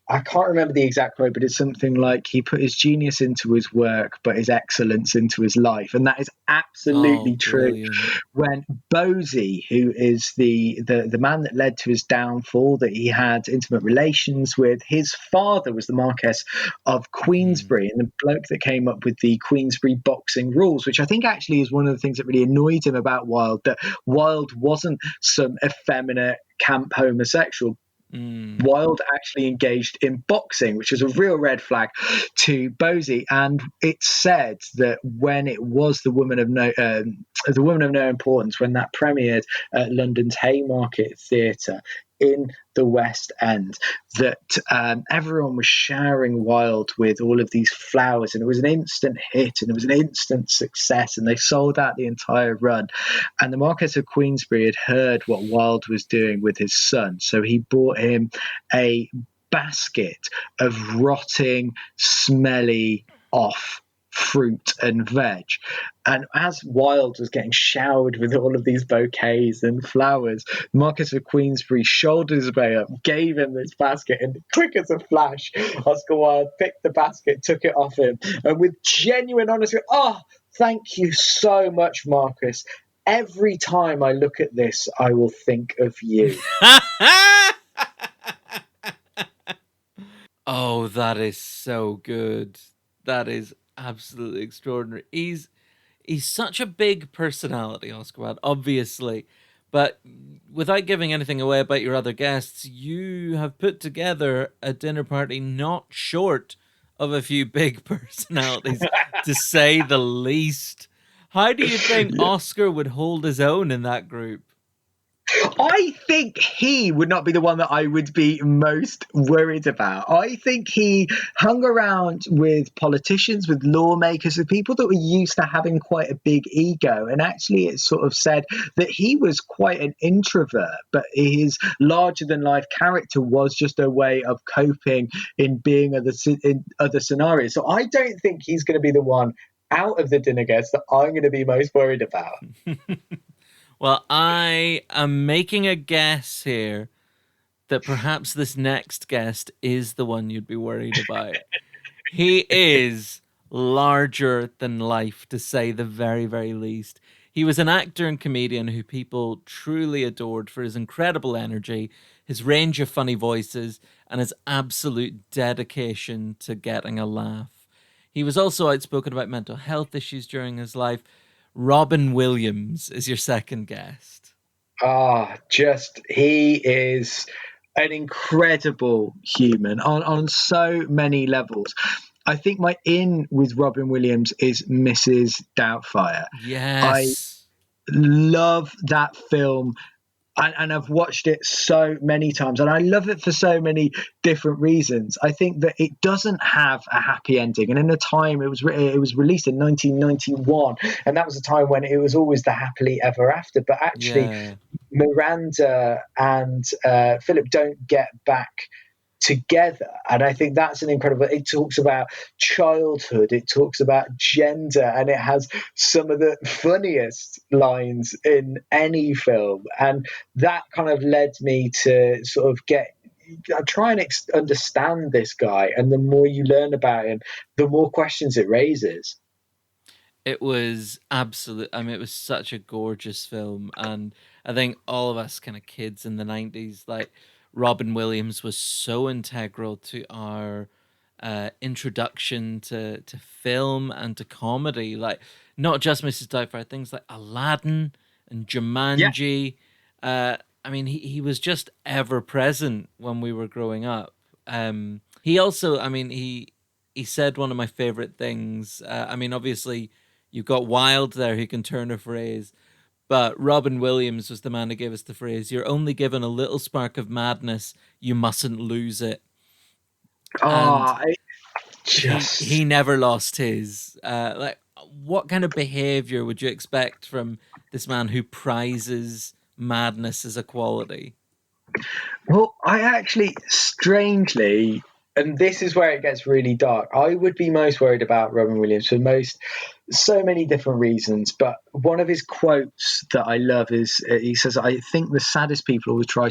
I can't remember the exact quote, but it's something like he put his genius into his work, but his excellence into his life. And that is Oh, absolutely true. brilliant. When Bosie, who is the man that led to his downfall, that he had intimate relations with, his father was the Marquess of Mm. Queensberry, and the bloke that came up with the Queensberry boxing rules, which I think actually is one of the things that really annoyed him about Wilde, that Wilde wasn't some effeminate camp homosexual. Mm. Wilde actually engaged in boxing, which is a real red flag to Bosie. And it's said that when it was the Woman of No Importance, when that premiered at London's Haymarket Theatre in the West End, that everyone was showering Wilde with all of these flowers, and it was an instant hit, and it was an instant success, and they sold out the entire run. And the Marquess of Queensberry had heard what Wilde was doing with his son, so he bought him a basket of rotting, smelly, off fruit and veg. And as Wilde was getting showered with all of these bouquets and flowers, Marquess of Queensberry shouldered his way up, gave him this basket, and quick as a flash, Oscar Wilde picked the basket, took it off him, and with genuine honesty, "Oh, thank you so much, Marcus. Every time I look at this, I will think of you." Oh, that is so good. That is absolutely extraordinary. He's such a big personality, Oscar Wilde, obviously. But without giving anything away about your other guests, you have put together a dinner party not short of a few big personalities, to say the least. How do you think Yeah. Oscar would hold his own in that group? I think he would not be the one that I would be most worried about. I think he hung around with politicians, with lawmakers, with people that were used to having quite a big ego. And actually, it's sort of said that he was quite an introvert, but his larger than life character was just a way of coping in being in other scenarios. So I don't think he's going to be the one out of the dinner guests that I'm going to be most worried about. Well, I am making a guess here that perhaps this next guest is the one you'd be worried about. He is larger than life, to say the very, very least. He was an actor and comedian who people truly adored for his incredible energy, his range of funny voices, and his absolute dedication to getting a laugh. He was also outspoken about mental health issues during his life. Robin Williams is your second guest. Just he is an incredible human on so many levels. I think my in with Robin Williams is Mrs. Doubtfire. I Yes. love that film, and I've watched it so many times, and I love it for so many different reasons. I think that it doesn't have a happy ending, and in a time it was released in 1991, and that was a time when it was always the happily ever after. But actually, Yeah. Miranda and Philip don't get back together, and I think that's an incredible. It talks about childhood, it talks about gender, and it has some of the funniest lines in any film, and that kind of led me to sort of get try and understand this guy, and the more you learn about him, the more questions it raises. It was absolute. I mean, it was such a gorgeous film, and I think all of us kind of kids in the '90s, like Robin Williams, was so integral to our introduction to film and to comedy. Like not just Mrs. Doubtfire, things like Aladdin and Yeah. Jumanji. I mean, he was just ever present when we were growing up. He also, I mean, he said one of my favorite things. I mean, obviously you've got Wilde there who can turn a phrase, But Robin Williams was the man who gave us the phrase, "You're only given a little spark of madness, you mustn't lose it." And Oh, it he just never lost his. Like, what kind of behavior would you expect from this man who prizes madness as a quality? Well, I actually, strangely, and this is where it gets really dark. I would be most worried about Robin Williams for so many different reasons. But one of his quotes that I love is he says, "I think the saddest people always try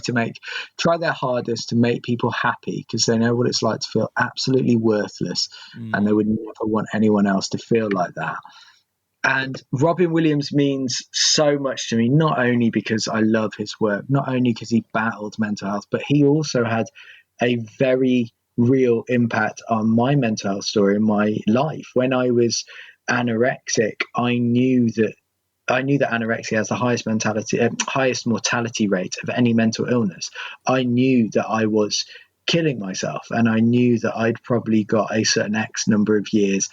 their hardest to make people happy because they know what it's like to feel absolutely worthless, and they Mm, would never want anyone else to feel like that." And Robin Williams means so much to me, not only because I love his work, not only because he battled mental health, but he also had a very real impact on my mental health story in my life. When I was anorexic, I knew that anorexia has the highest mortality rate of any mental illness. I knew that I was killing myself, and I knew that I'd probably got a certain X number of years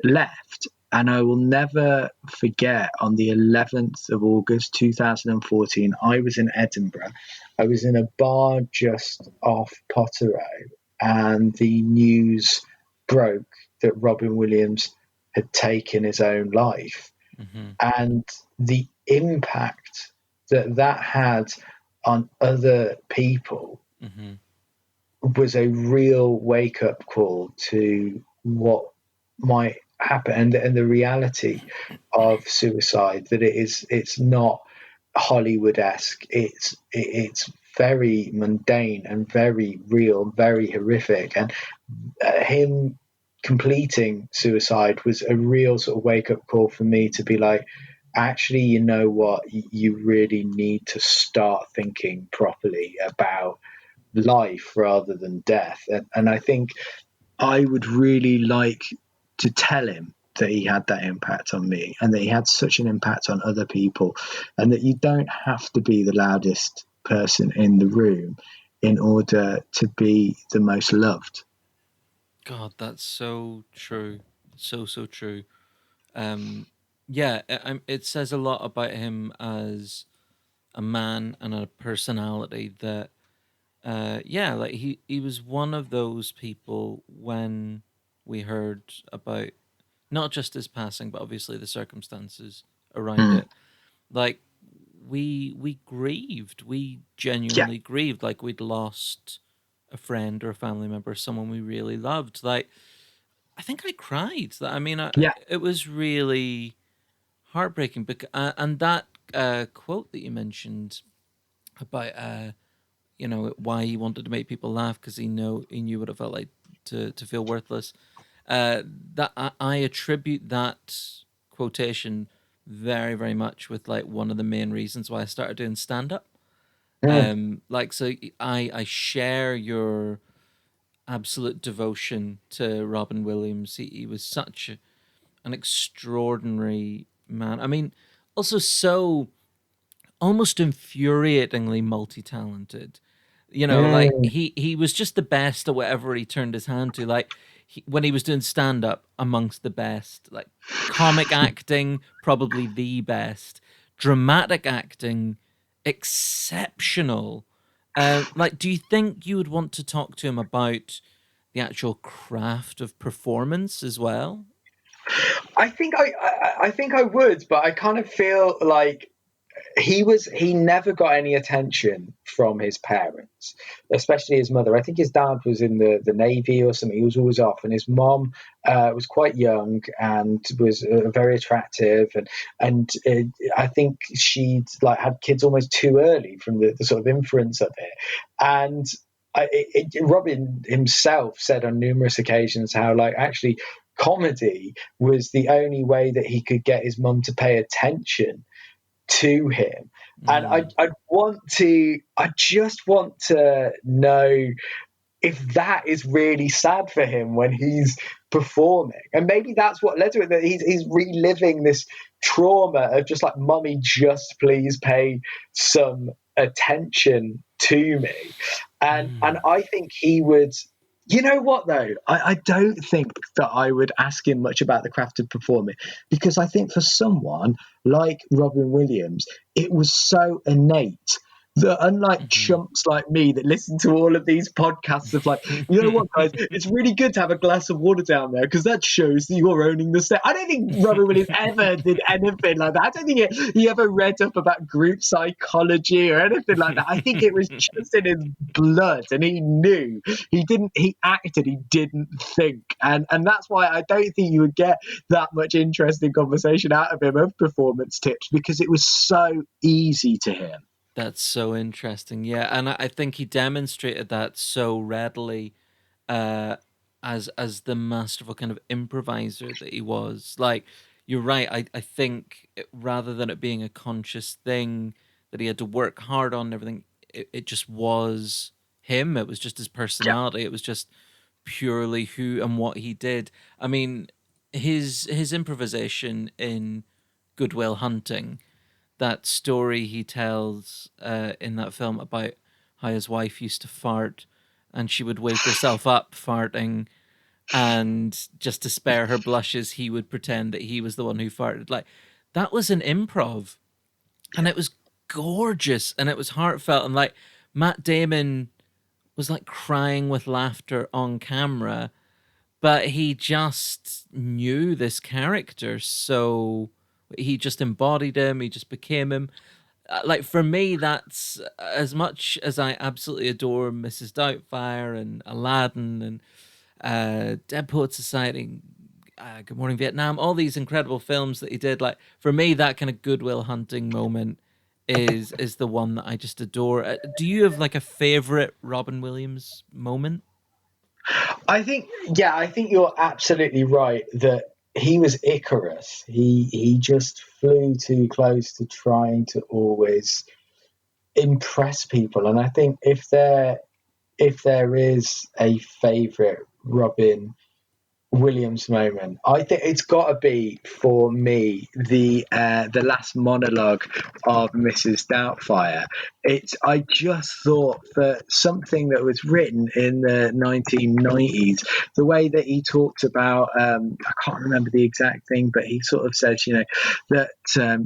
left. And I will never forget on the 11th of August 2014, I was in Edinburgh. I was in a bar just off Potterrow, and the news broke that Robin Williams had taken his own life. hmm And the impact that that had on other people hmm was a real wake up call to what might happen, and the reality of suicide, that it's not Hollywood-esque. It's very mundane and very real, very horrific. And him completing suicide was a real sort of wake up call for me to be like, actually, you know what? You really need to start thinking properly about life rather than death. And I think I would really like to tell him that he had that impact on me, and that he had such an impact on other people, and that you don't have to be the loudest person in the room in order to be the most loved. God, that's so true. So true. Um, yeah, it says a lot about him as a man and a personality that, yeah, like he was one of those people when we heard about not just his passing, but obviously the circumstances around Mm. it. Like, we grieved, we Yeah, genuinely grieved, like we'd lost a friend or a family member, someone we really loved. Like, I think I cried. I mean, yeah. it was really heartbreaking. And that quote that you mentioned about why he wanted to make people laugh because he knew what it felt like to feel worthless. Uh, that I attribute that quotation very very much with like one of the main reasons why I started doing stand up. Mm. Like, so I share your absolute devotion to Robin Williams. He was such an extraordinary man. I mean, also so almost infuriatingly multi-talented. Like Mm. he was just the best at whatever he turned his hand to. Like, when he was doing stand up, amongst the best. Like, comic acting, probably the best. Dramatic acting, exceptional. Like, do you think you would want to talk to him about the actual craft of performance as well? I think I would, but I kind of feel like he never got any attention from his parents, especially his mother. I think his dad was in the navy or something. He was always off, and his mom was quite young and was very attractive, and I think she'd like had kids almost too early from the sort of influence of it. And Robin himself said on numerous occasions how, like, actually comedy was the only way that he could get his mum to pay attention to him. And Mm, I just want to know if that is really sad for him when he's performing. And maybe that's what led to it, that he's reliving this trauma of just like, mummy, just please pay some attention to me. And mm, I think he would You know what though? I don't think that I would ask him much about the craft of performing, because I think for someone like Robin Williams, it was so innate that, unlike Mhm. chumps like me that listen to all of these podcasts of like, you know what, guys, it's really good to have a glass of water down there because that shows that you're owning the set. I don't think Robin Williams ever did anything like that. I don't think he ever read up about group psychology or anything like that. I think it was just in his blood, and he knew. He acted, he didn't think. And that's why I don't think you would get that much interesting conversation out of him of performance tips, because it was so easy to him. That's so interesting. Yeah, and I think he demonstrated that so readily, uh, as the masterful kind of improviser that he was. Like, you're right. I think rather than it being a conscious thing that he had to work hard on and everything, it just was him. It was just his Yeah. personality. It was just purely who and what he did. I mean, his improvisation in Goodwill Hunting, that story he tells in that film about how his wife used to fart and she would wake herself up farting, and just to spare her blushes he would pretend that he was the one who farted. Like, that was an improv, and it was gorgeous and it was heartfelt, and like Matt Damon was like crying with laughter on camera, but he just knew this character, so he just embodied him, he just became him. Like, for me, that's as much as I absolutely adore Mrs. Doubtfire and Aladdin and Dead Poet Society, Good Morning Vietnam, all these incredible films that he did. Like, for me, that kind of Goodwill Hunting moment is the one that I just adore. Do you have like a favorite Robin Williams moment? I think you're absolutely right that he was Icarus. He just flew too close to trying to always impress people. And I think if there is a favorite Robin Williams moment, I think it's got to be for me the last monologue of Mrs. Doubtfire. It's I just thought that something that was written in the 1990s, the way that he talked about, I can't remember the exact thing, but he sort of says, that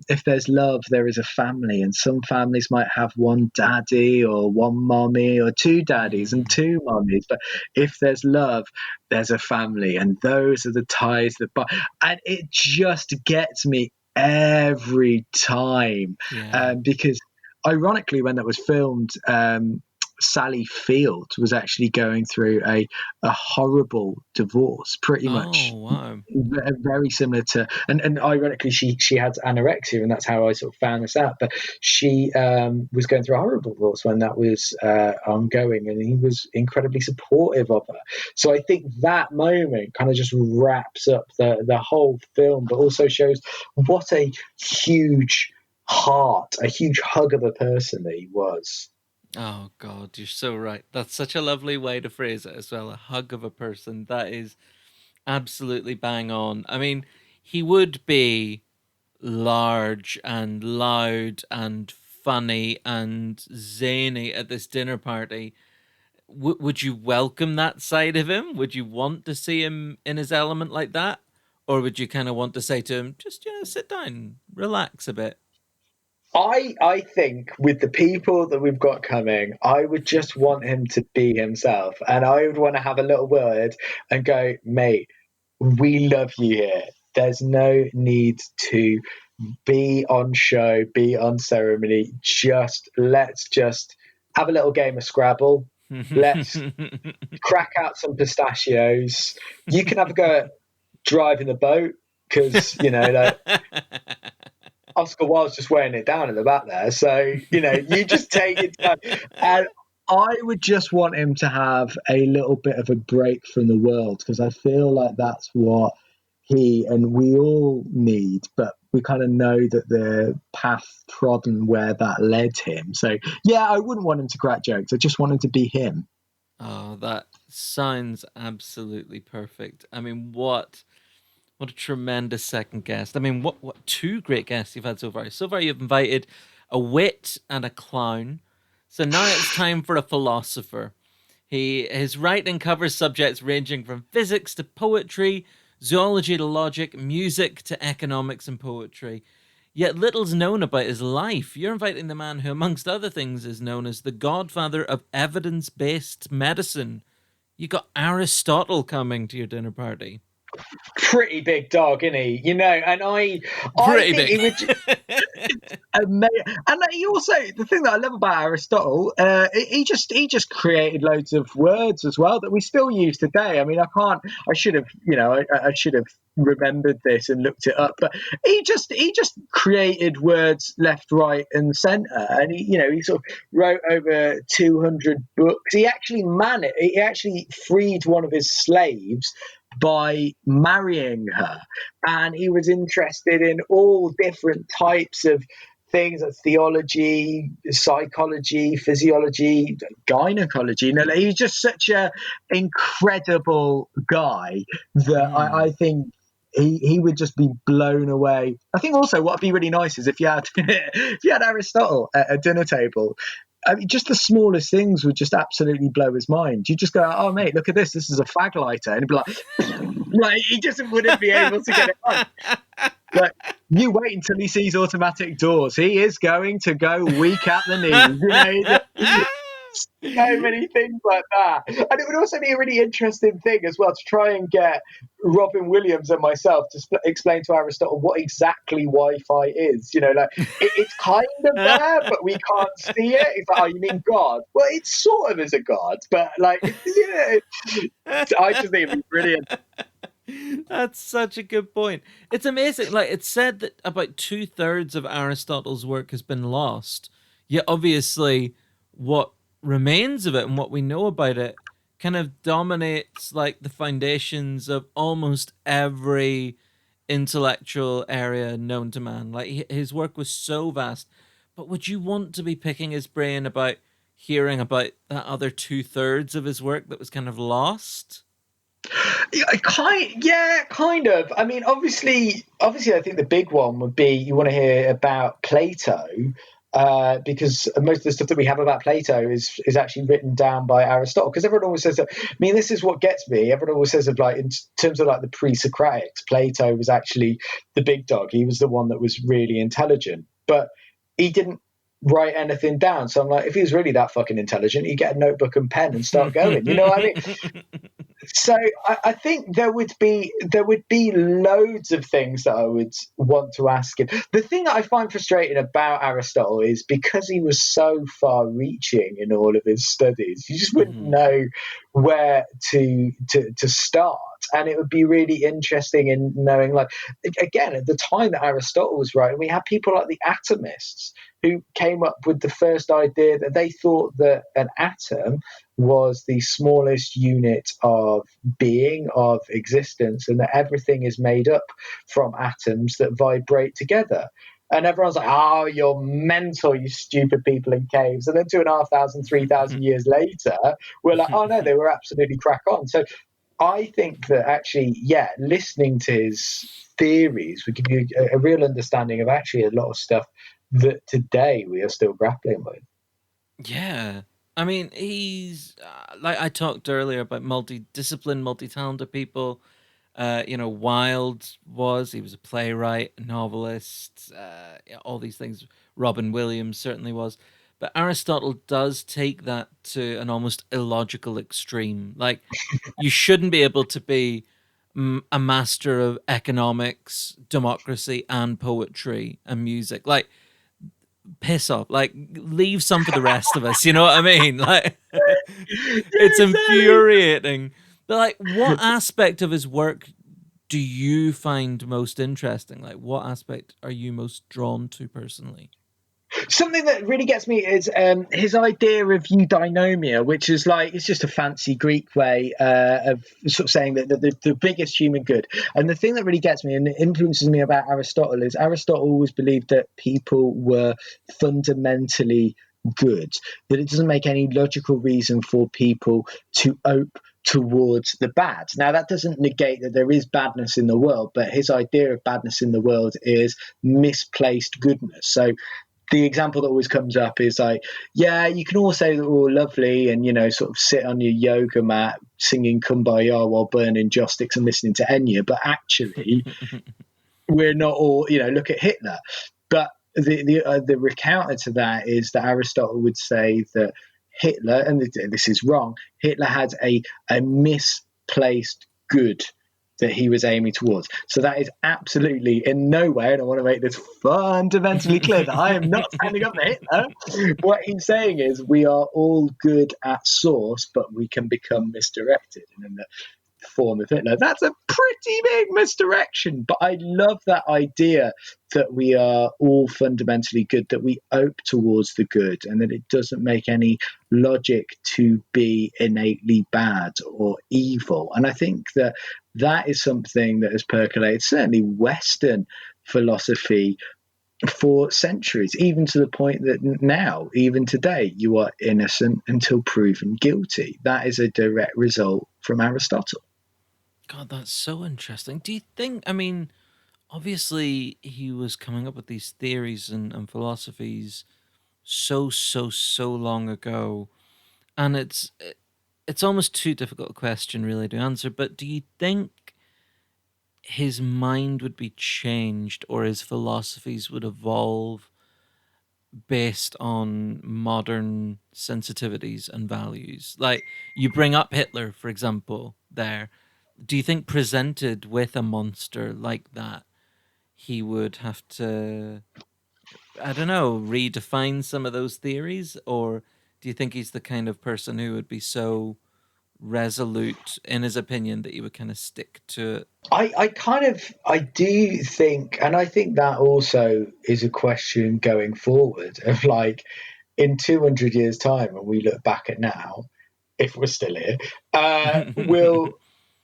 if there's love, there is a family, and some families might have one daddy or one mommy or two daddies and Mm, two mommies, but if there's love, there's a family, and those are the ties that bind. And it just gets me every time, yeah. because ironically, when that was filmed, Sally Field was actually going through a horrible divorce, pretty much Oh, wow. very similar to, and ironically, she had anorexia, and that's how I sort of found this out. But she was going through a horrible divorce when that was ongoing, and he was incredibly supportive of her. So I think that moment kind of just wraps up the whole film, but also shows what a huge heart, a huge hug of a person that he was. Oh God, you're so right. That's such a lovely way to phrase it as well. A hug of a person. That is absolutely bang on. I mean, he would be large and loud and funny and zany at this dinner party. Would you welcome that side of him? Would you want to see him in his element like that? Or would you kind of want to say to him, just, sit down, relax a bit? I think with the people that we've got coming, I would just want him to be himself, and I would want to have a little word and go, mate, we love you here. There's no need to be on show, be on ceremony. Let's just have a little game of Scrabble. Let's crack out some pistachios. You can have a go at driving the boat, because like Oscar Wilde's just weighing it down at the back there. So, you just take it time. And I would just want him to have a little bit of a break from the world, because I feel like that's what he and we all need, but we kind of know that the path trodden where that led him. So, yeah, I wouldn't want him to crack jokes. I just want him to be him. Oh, that sounds absolutely perfect. I mean, what a tremendous second guest. I mean, what two great guests you've had so far. So far, you've invited a wit and a clown. So now it's time for a philosopher. His writing covers subjects ranging from physics to poetry, zoology to logic, music to economics and poetry. Yet little's known about his life. You're inviting the man who, amongst other things, is known as the godfather of evidence based medicine. You got Aristotle coming to your dinner party. Pretty big dog, isn't he? And I Pretty think he big. would. And he also, the thing that I love about Aristotle, he just created loads of words as well that we still use today. I mean, I should have, I should have remembered this and looked it up, but he just created words left, right, and centre, and he sort of wrote over 200 books. He actually freed one of his slaves by marrying her, and he was interested in all different types of things like theology, psychology, physiology, gynecology. He's just such a incredible guy that I Mm. think he would just be blown away. I think also what would be really nice is if you had if you had Aristotle at a dinner table. I mean, just the smallest things would just absolutely blow his mind. You just go, "Oh, mate, look at this! This is a fag lighter," and he'd be like he just wouldn't be able to get it on. Like, you wait until he sees automatic doors. He is going to go weak at the knees. So many things like that. And it would also be a really interesting thing as well to try and get Robin Williams and myself to explain to Aristotle what exactly Wi-Fi is. It's kind of there, but we can't see it. It's like, oh, you mean God? Well, it sort of is a God, but I just think it'd be brilliant. That's such a good point. It's amazing. Like, it's said that about two-thirds of Aristotle's work has been lost. Yet, obviously, what remains of it and what we know about it kind of dominates, like, the foundations of almost every intellectual area known to man. Like, his work was so vast. But would you want to be picking his brain about hearing about that other two-thirds of his work that was kind of lost? Yeah, kind of. I mean, obviously, I think the big one would be you want to hear about Plato, because most of the stuff that we have about Plato is actually written down by Aristotle. Because everyone always says that. I mean, this is what gets me. Everyone always says of like in terms of like the pre-Socratics, Plato was actually the big dog. He was the one that was really intelligent, but he didn't write anything down. So I'm like, if he was really that fucking intelligent, he'd get a notebook and pen and start going. You know what I mean? So I think there would be loads of things that I would want to ask him. The thing that I find frustrating about Aristotle is because he was so far-reaching in all of his studies, you just wouldn't Mhm. know where to start. And it would be really interesting in knowing, like, again, at the time that Aristotle was writing, we had people like the atomists who came up with the first idea that they thought that an atom was the smallest unit of being, of existence, and that everything is made up from atoms that vibrate together. And everyone's like, "Oh, you're mental, you stupid people in caves." And then 2,500, 3,000 years later, we're like, "Oh no, they were absolutely crack on." So I think that actually, yeah, listening to his theories would give you a real understanding of actually a lot of stuff that today we are still grappling with. Yeah. I mean, he's like I talked earlier about multi-discipline, multi-talented people. Wilde he was a playwright, a novelist, yeah, all these things. Robin Williams certainly was. But Aristotle does take that to an almost illogical extreme. Like, you shouldn't be able to be a master of economics, democracy, and poetry and music. Like, piss off. Like, leave some for the rest of us. You know what I mean? Like, Yeah, it's exactly. infuriating. But like, what aspect of his work do you find most interesting? Like, what aspect are you most drawn to personally? Something that really gets me is his idea of eudaimonia, which is like it's just a fancy Greek way of sort of saying that the biggest human good. And the thing that really gets me and influences me about Aristotle is Aristotle always believed that people were fundamentally good, that it doesn't make any logical reason for people to ope towards the bad. Now, that doesn't negate that there is badness in the world, but his idea of badness in the world is misplaced goodness. So the example that always comes up is like, yeah, you can all say that we're all lovely and, sort of sit on your yoga mat singing Kumbaya while burning joss sticks and listening to Enya, but actually, we're not all, look at Hitler. But the recounter to that is that Aristotle would say that Hitler, and this is wrong, Hitler had a misplaced good that he was aiming towards. So that is absolutely in no way, and I want to make this fundamentally clear that I am not standing up for Hitler. What he's saying is we are all good at source, but we can become misdirected. And in the form of Hitler, that's a pretty big misdirection. But I love that idea that we are all fundamentally good, that we ope towards the good, and that it doesn't make any logic to be innately bad or evil. And I think that that is something that has percolated, certainly Western philosophy, for centuries, even to the point that now, even today, you are innocent until proven guilty. That is a direct result from Aristotle. God, that's so interesting. Do you think, I mean, obviously he was coming up with these theories and philosophies so long ago, and it's almost too difficult a question really to answer, but do you think his mind would be changed or his philosophies would evolve based on modern sensitivities and values? Like, you bring up Hitler, for example, there. Do you think presented with a monster like that, he would have to, I don't know, redefine some of those theories? Or do you think he's the kind of person who would be so resolute in his opinion that he would kind of stick to it? I do think, and I think that also is a question going forward of like, in 200 years' time, when we look back at now, if we're still here,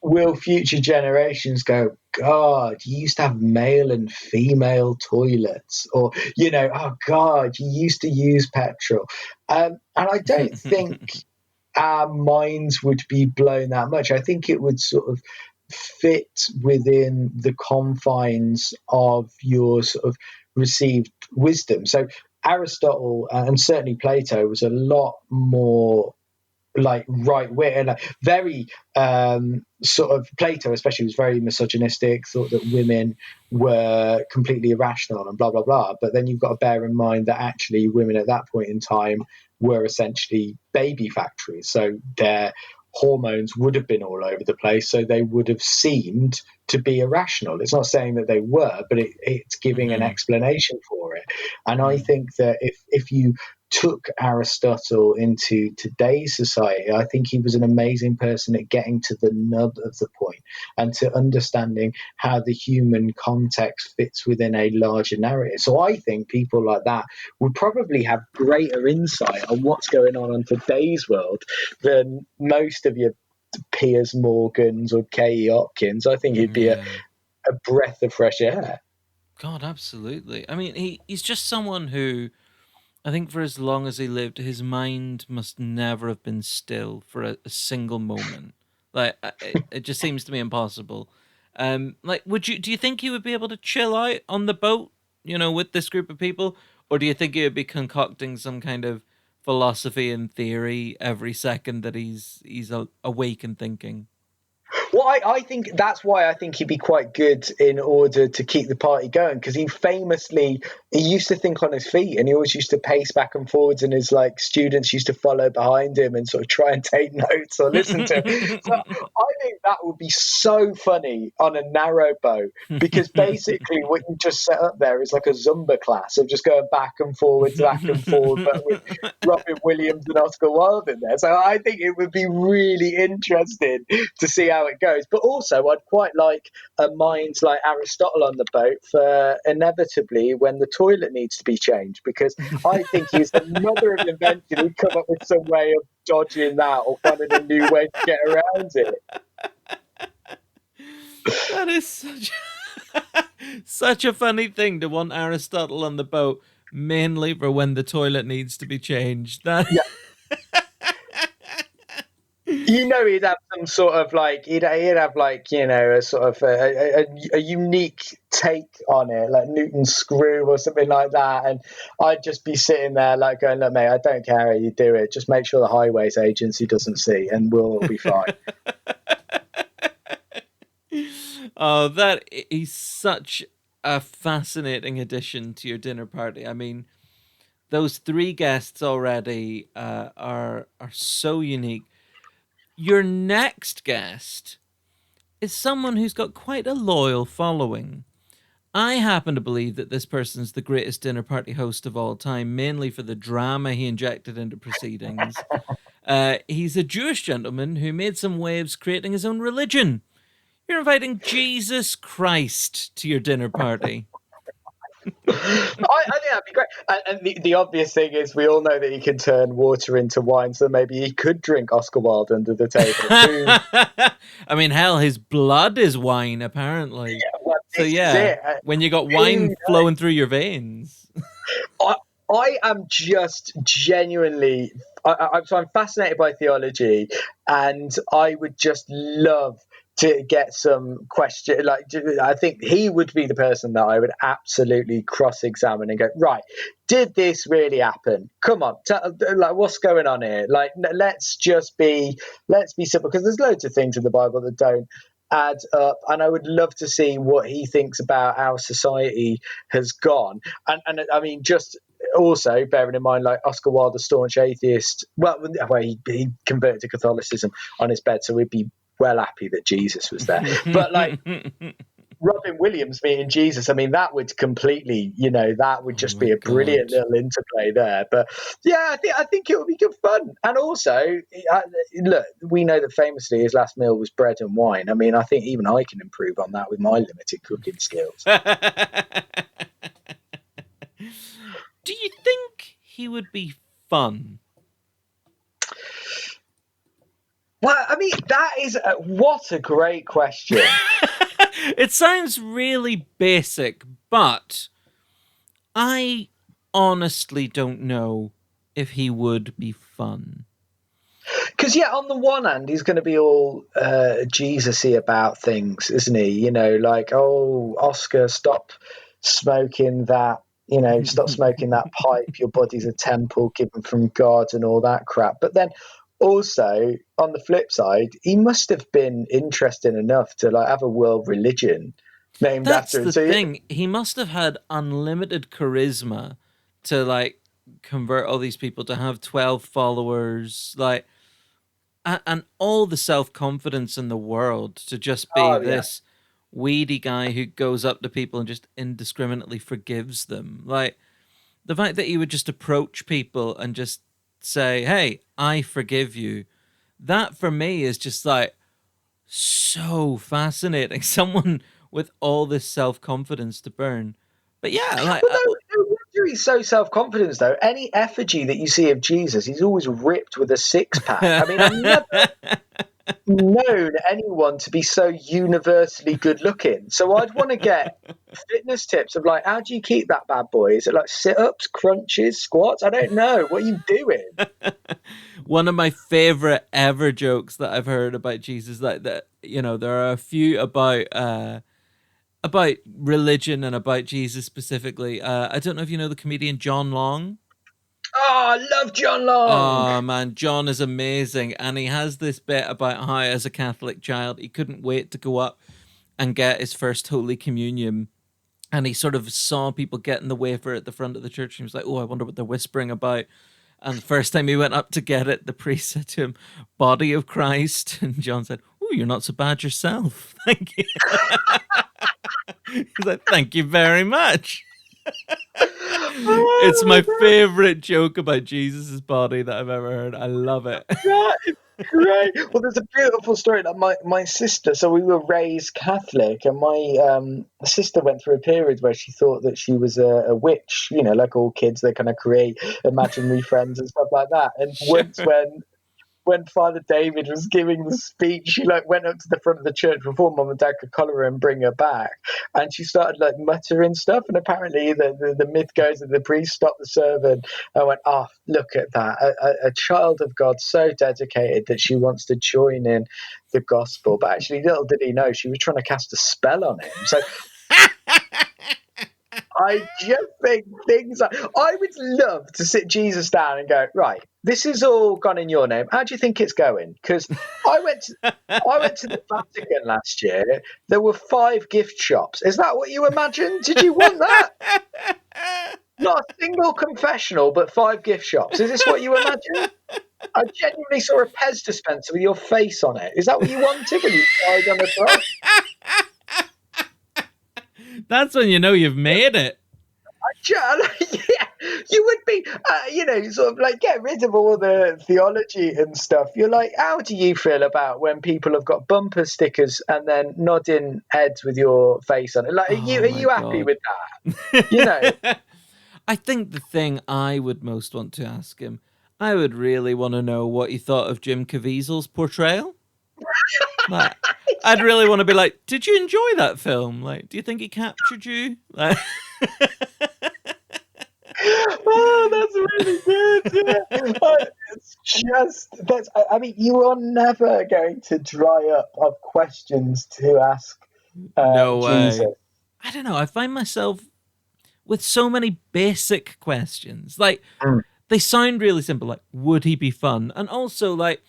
will future generations go, God, you used to have male and female toilets, or oh God, you used to use petrol, and I don't think our minds would be blown that much. I think it would sort of fit within the confines of your sort of received wisdom. So Aristotle and certainly Plato was a lot more like right wing and very sort of, Plato especially was very misogynistic, thought that women were completely irrational and blah blah blah. But then you've got to bear in mind that actually women at that point in time were essentially baby factories, so their hormones would have been all over the place, so they would have seemed to be irrational. It's not saying that they were, but it's giving an Mhm. explanation for it. And I Mm. think that if you took Aristotle into today's society, I think he was an amazing person at getting to the nub of the point and to understanding how the human context fits within a larger narrative. So I think people like that would probably have greater insight on what's going on in today's world than most of your Piers Morgans or Katie Hopkins. I think he'd be Yeah. a breath of fresh air. God, absolutely. I mean, he's just someone who, I think for as long as he lived, his mind must never have been still for a single moment. Like, it just seems to me impossible. Like, do you think he would be able to chill out on the boat, with this group of people? Or do you think he would be concocting some kind of philosophy and theory every second that he's awake and thinking? Well, I think that's why I think he'd be quite good in order to keep the party going, because he used to think on his feet and he always used to pace back and forwards, and his like students used to follow behind him and sort of try and take notes or listen to him. So I think that would be so funny on a narrow boat, because basically what you just set up there is like a Zumba class of just going back and forward, but with Robin Williams and Oscar Wilde in there. So I think it would be really interesting to see how it goes. But also, I'd quite like a mind like Aristotle on the boat for inevitably when the toilet needs to be changed, because I think he's the mother of invention. He'd come up with some way of dodging that or finding a new way to get around it. That is such a funny thing to want Aristotle on the boat, mainly for when the toilet needs to be changed. That Yeah, He'd have some sort of like he'd have like a sort of a unique take on it, like Newton screw or something like that, and I'd just be sitting there like going, "Look, mate, I don't care how you do it. Just make sure the highways agency doesn't see, and we'll all be fine." Oh, that is such a fascinating addition to your dinner party. I mean, those three guests already are so unique. Your next guest is someone who's got quite a loyal following. I happen to believe that this person's the greatest dinner party host of all time, mainly for the drama he injected into proceedings. He's a Jewish gentleman who made some waves creating his own religion. You're inviting Jesus Christ to your dinner party. I think that'd be great. And the obvious thing is, we all know that he can turn water into wine, so maybe he could drink Oscar Wilde under the table. I mean, hell, his blood is wine, apparently. Yeah, well, So, this is yeah, it. when you got wine flowing through your veins. I am just genuinely, so I'm fascinated by theology, and I would just love to get some question. Like, I think he would be the person that I would absolutely cross-examine and go, right, did this really happen? Come on, like, what's going on here? Like, let's be simple, because there's loads of things in the Bible that don't add up, and I would love to see what he thinks about how society has gone. And I mean, just also bearing in mind, like, Oscar Wilde, a staunch atheist, well, he converted to Catholicism on his bed, so we'd be well happy that Jesus was there. But like Robin Williams meeting Jesus, I mean, that would completely, that would just be a brilliant little interplay there. But yeah, I think it would be good fun. And also, look, we know that famously his last meal was bread and wine. I mean, I think even I can improve on that with my limited cooking skills. Do you think he would be fun? Well, I mean, that is what a great question. It sounds really basic, but I honestly don't know if he would be fun. Because, yeah, on the one hand, he's going to be all Jesus-y about things, isn't he? Like, oh, Oscar, stop smoking that. Stop smoking that pipe. Your body's a temple given from God and all that crap. But then also, on the flip side, he must have been interesting enough to like have a world religion named That's after him. the thing. He must have had unlimited charisma to like convert all these people, to have 12 followers, like, and all the self-confidence in the world to just be this weedy guy who goes up to people and just indiscriminately forgives them. Like, the fact that he would just approach people and just say, "Hey, I forgive you," that for me is just like so fascinating. Someone with all this self-confidence to burn. But yeah, like, Well, no wonder he's so self-confident, though. Any effigy that you see of Jesus, he's always ripped with a six-pack. I mean, I've never known anyone to be so universally good-looking. So I'd want to get fitness tips of like, how do you keep that bad boy? Is it like sit-ups, crunches, squats? I don't know. What are you doing? One of my favorite ever jokes that I've heard about Jesus, like that, there are a few about religion and about Jesus specifically. I don't know if you know the comedian John Long. Oh, I love John Long. Oh man, John is amazing, and he has this bit about how, as a Catholic child, he couldn't wait to go up and get his first Holy Communion. And he sort of saw people getting the wafer at the front of the church. And he was like, "Oh, I wonder what they're whispering about." And the first time he went up to get it, the priest said to him, "Body of Christ." And John said, "Oh, you're not so bad yourself. Thank you." He's like, "Thank you very much." It's my favorite joke about Jesus' body that I've ever heard. I love it. That is great. Well, there's a beautiful story that my sister, so we were raised Catholic, and my sister went through a period where she thought that she was a witch, like all kids, they kind of create imaginary friends and stuff like that. And Sure. once when when Father David was giving the speech, she like went up to the front of the church before Mum and Dad could collar her and bring her back, and she started like muttering stuff. And apparently, the myth goes that the priest stopped the sermon and went, "Oh, look at that! A child of God, so dedicated that she wants to join in the gospel." But actually, little did he know, she was trying to cast a spell on him. So I just think things like, I would love to sit Jesus down and go, right, this is all gone in your name. How do you think it's going? Because I went to the Vatican last year. There were 5 gift shops. Is that what you imagined? Did you want that? Not a single confessional, but 5 gift shops. Is this what you imagined? I genuinely saw a Pez dispenser with your face on it. Is that what you wanted when you died on the cross? That's when you know you've made it. Yeah, you would be, sort of like get rid of all the theology and stuff. You're like, how do you feel about when people have got bumper stickers and then nodding heads with your face on it? Like, are you happy with that? You know, I think the thing I would most want to ask him, I would really want to know what he thought of Jim Caviezel's portrayal. Like, I'd really want to be like, did you enjoy that film? Like, do you think he captured you? Like... Oh, that's really good. Yeah. It's just I mean, you are never going to dry up of questions to ask No way. Jesus. I don't know. I find myself with so many basic questions. Like, they sound really simple. Like, would he be fun? And also, like,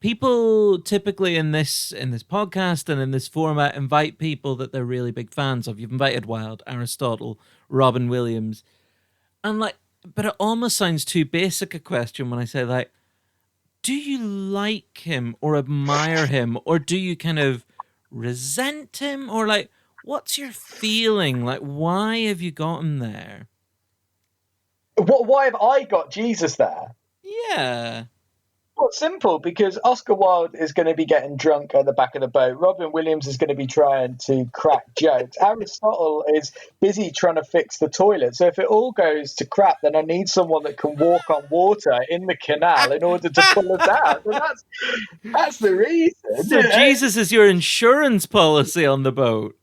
people typically in this podcast and in this format invite people that they're really big fans of. You've invited Wilde, Aristotle, Robin Williams. And like, but it almost sounds too basic a question when I say like, do you like him or admire him, or do you kind of resent him, or like, what's your feeling? Like, why have you gotten there? Why have I got Jesus there? Yeah. Well, it's simple, because Oscar Wilde is going to be getting drunk at the back of the boat. Robin Williams is going to be trying to crack jokes. Aristotle is busy trying to fix the toilet. So if it all goes to crap, then I need someone that can walk on water in the canal in order to pull us out. So that's the reason. So Jesus is your insurance policy on the boat.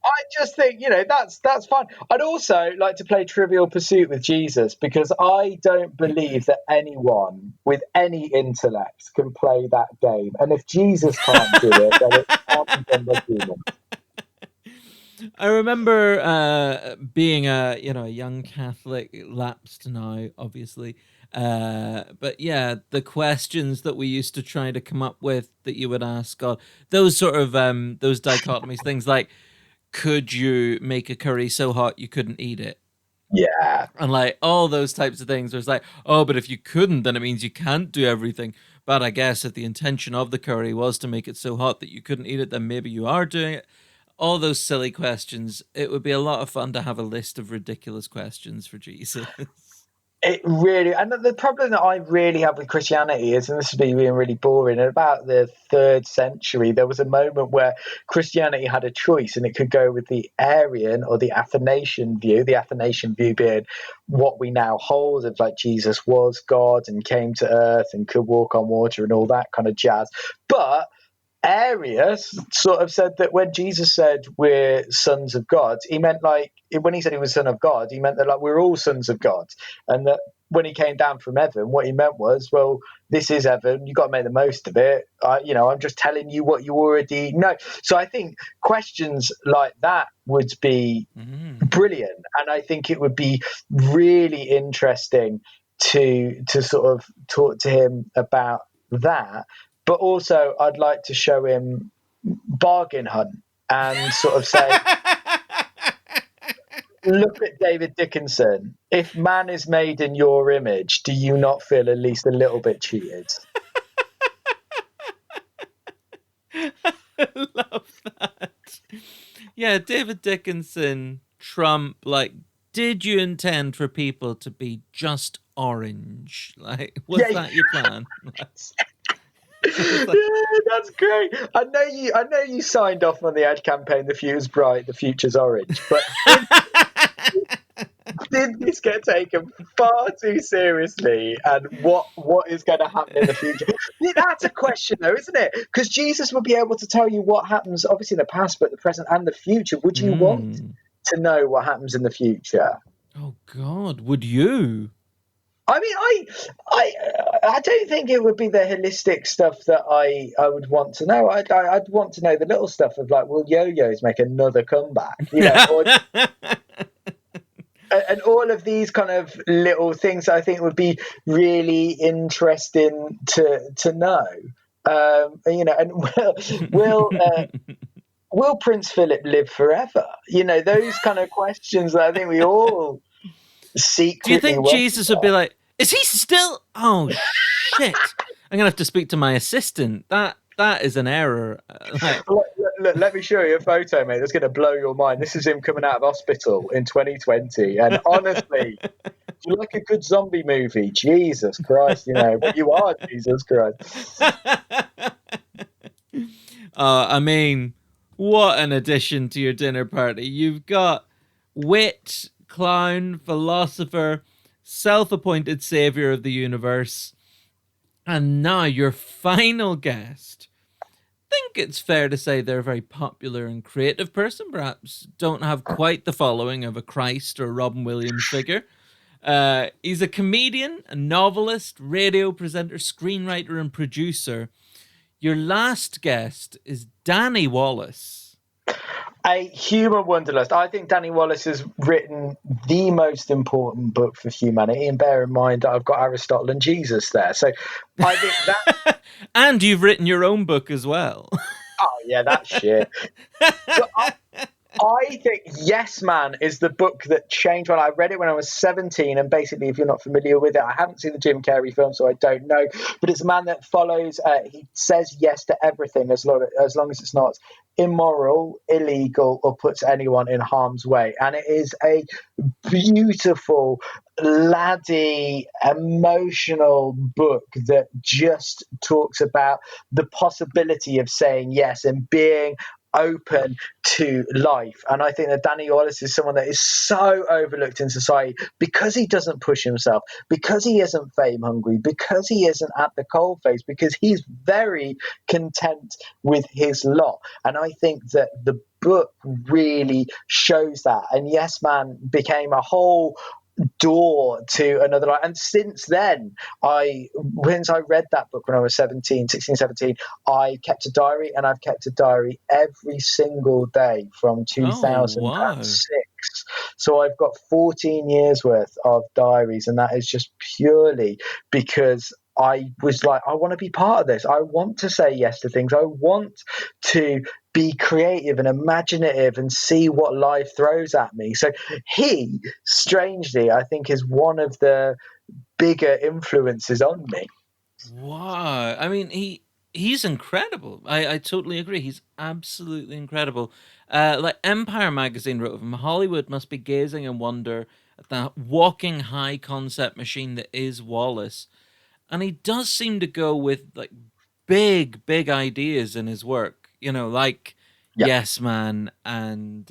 I just think, that's fine. I'd also like to play Trivial Pursuit with Jesus, because I don't believe that anyone with any intellect can play that game. And if Jesus can't do it, then it can't be done by humans. I remember being a young Catholic, lapsed now, obviously. But yeah, the questions that we used to try to come up with that you would ask God, those sort of those dichotomies, things like, could you make a curry so hot you couldn't eat it? Yeah. And like all those types of things. There's like, oh, but if you couldn't, then it means you can't do everything. But I guess if the intention of the curry was to make it so hot that you couldn't eat it, then maybe you are doing it. All those silly questions. It would be a lot of fun to have a list of ridiculous questions for Jesus. It really, and the problem that I really have with Christianity is, and this is being really boring, in about the 3rd century, there was a moment where Christianity had a choice, and it could go with the Arian or the Athanasian view, the Athanasian view being what we now hold of like Jesus was God and came to earth and could walk on water and all that kind of jazz. But Arius sort of said that when Jesus said we're sons of God, he meant like, when he said he was son of God, he meant that like we're all sons of God, and that when he came down from heaven, what he meant was, well, this is heaven, you got to make the most of it. I'm just telling you what you already know. So I think questions like that would be brilliant, and I think it would be really interesting to sort of talk to him about that. But also, I'd like to show him Bargain Hunt and sort of say, look at David Dickinson. If man is made in your image, do you not feel at least a little bit cheated? I love that. Yeah, David Dickinson, Trump, like, did you intend for people to be just orange? Like, was that your plan? Yeah, that's great. I know you signed off on the ad campaign, the future's bright, the future's orange, but Did this get taken far too seriously? And what is going to happen in the future? That's a question, though, isn't it? Because Jesus will be able to tell you what happens, obviously in the past, but the present and the future. Would you want Mm. to know what happens in the future? Oh God, would you? I mean, I don't think it would be the holistic stuff that I would want to know. I'd want to know the little stuff of like, will yo-yos make another comeback? And all of these kind of little things I think would be really interesting to know. And will Prince Philip live forever? Those kind of questions that I think we all Do you secretly think wonder. Jesus would be like, is he still? Oh shit! I'm gonna have to speak to my assistant. That is an error. Look, let me show you a photo, mate. That's going to blow your mind. This is him coming out of hospital in 2020. And honestly, do you like a good zombie movie? Jesus Christ, but you are Jesus Christ. I mean, what an addition to your dinner party. You've got wit, clown, philosopher, self-appointed savior of the universe, and now your final guest. Think it's fair to say they're a very popular and creative person, perhaps don't have quite the following of a Christ or Robin Williams figure. He's a comedian, a novelist, radio presenter, screenwriter, and producer. Your last guest is Danny Wallace. A human wanderlust. I think Danny Wallace has written the most important book for humanity, and bear in mind that I've got Aristotle and Jesus there. So I think that. And you've written your own book as well. Oh yeah, that's shit. So I think Yes Man is the book that changed when I read it when I was 17. And basically, if you're not familiar with it, I haven't seen the Jim Carrey film, so I don't know. But it's a man that follows, he says yes to everything as long as it's not immoral, illegal, or puts anyone in harm's way. And it is a beautiful, laddie, emotional book that just talks about the possibility of saying yes and being open to life. And I think that Danny Wallace is someone that is so overlooked in society because he doesn't push himself, because he isn't fame hungry, because he isn't at the coalface, because he's very content with his lot. And I think that the book really shows that. And Yes Man became a whole door to another life. And since then, once I read that book when I was 16, 17, I kept a diary, and I've kept a diary every single day from Oh, wow. 2006. So I've got 14 years worth of diaries, and that is just purely because I was like, I want to be part of this. I want to say yes to things. I want to be creative and imaginative and see what life throws at me. So he, strangely, I think is one of the bigger influences on me. Wow. I mean, he's incredible. I totally agree. He's absolutely incredible. Like Empire magazine wrote of him, Hollywood must be gazing in wonder at that walking high concept machine that is Wallace. And he does seem to go with like big ideas in his work, like Yeah. Yes Man. And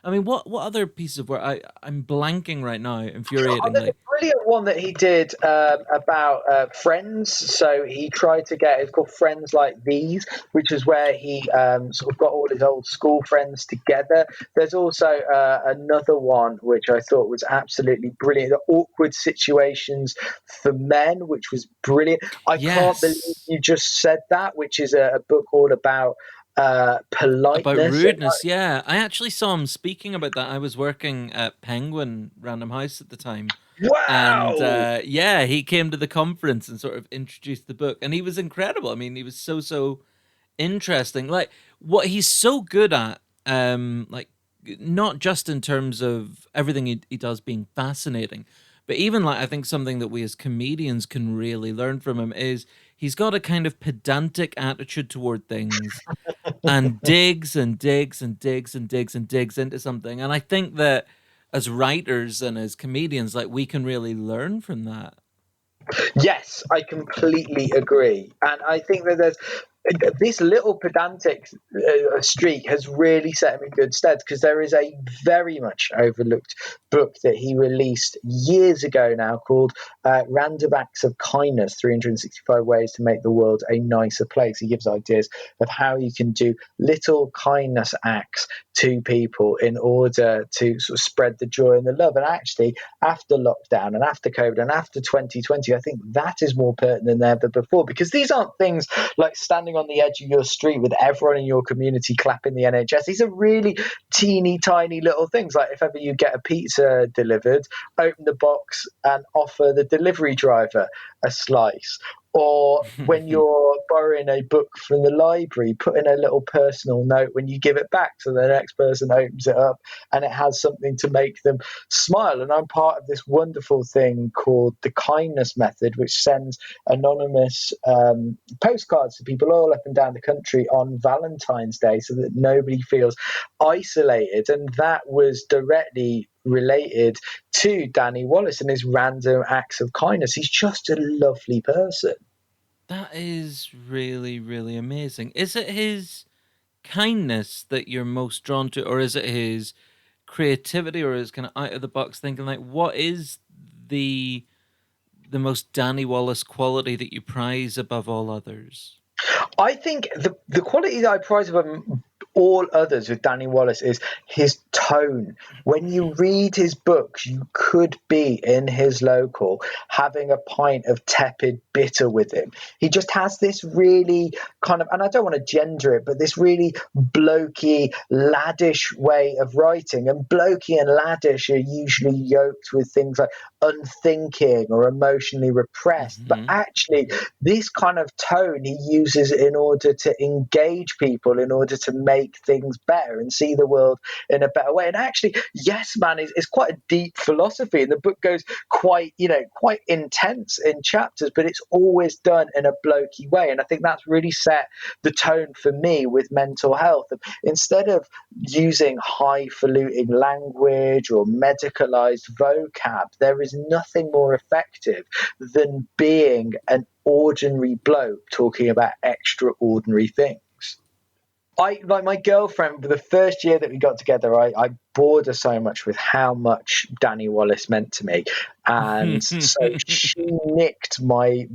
I mean, what other pieces of work? I'm blanking right now, There's a infuriatingly. brilliant one that he did about friends. So he tried to get, it's called Friends Like These, which is where he sort of got all his old school friends together. There's also another one which I thought was absolutely brilliant, the Awkward Situations for Men, which was brilliant. I can't believe Yes. you just said that, which is a book all about About politeness. rudeness, yeah. I actually saw him speaking about that. I was working at Penguin Random House at the time. And Wow. yeah, he came to the conference and sort of introduced the book. And he was incredible. I mean, he was so interesting. Like, what he's so good at, like, not just in terms of everything he does being fascinating, but even like, I think something that we as comedians can really learn from him is he's got a kind of pedantic attitude toward things and digs and digs and digs and digs and digs into something. And I think that as writers and as comedians, like we can really learn from that. Yes, I completely agree. And I think that there's this little pedantic streak has really set him in good stead, because there is a very much overlooked book that he released years ago now called Random Acts of Kindness, 365 Ways to Make the World a Nicer Place. He gives ideas of how you can do little kindness acts to people in order to sort of spread the joy and the love. And actually, after lockdown and after COVID and after 2020, I think that is more pertinent than ever before, because these aren't things like standing on the edge of your street with everyone in your community clapping the NHS. These are really teeny tiny little things. Like if ever you get a pizza delivered, open the box and offer the delivery driver a slice. Or when you're borrowing a book from the library, put in a little personal note when you give it back, so the next person opens it up and it has something to make them smile. And I'm part of this wonderful thing called the kindness method, which sends anonymous postcards to people all up and down the country on Valentine's Day, so that nobody feels isolated. And that was directly related to Danny Wallace and his random acts of kindness. He's just a lovely person. That is really, really amazing. Is it his kindness that you're most drawn to, or is it his creativity, or his kind of out of the box thinking? Like, what is the the most Danny Wallace quality that you prize above all others? I think the quality that I prize above all others with Danny Wallace is his tone. When you read his books, you could be in his local having a pint of tepid bitter with him. He just has this really kind of, and I don't want to gender it, but this really blokey, laddish way of writing. And blokey and laddish are usually yoked with things like unthinking or emotionally repressed. But Mm-hmm. actually, this kind of tone he uses in order to engage people, in order to make things better and see the world in a better way. And actually, Yes Man is quite a deep philosophy, and the book goes quite, quite intense in chapters, but it's always done in a blokey way. And I think that's really set the tone for me with mental health. Instead of using highfalutin language or medicalized vocab, there is nothing more effective than being an ordinary bloke talking about extraordinary things. I like my girlfriend for the first year that we got together. I bored her so much with how much Danny Wallace meant to me, and so she nicked my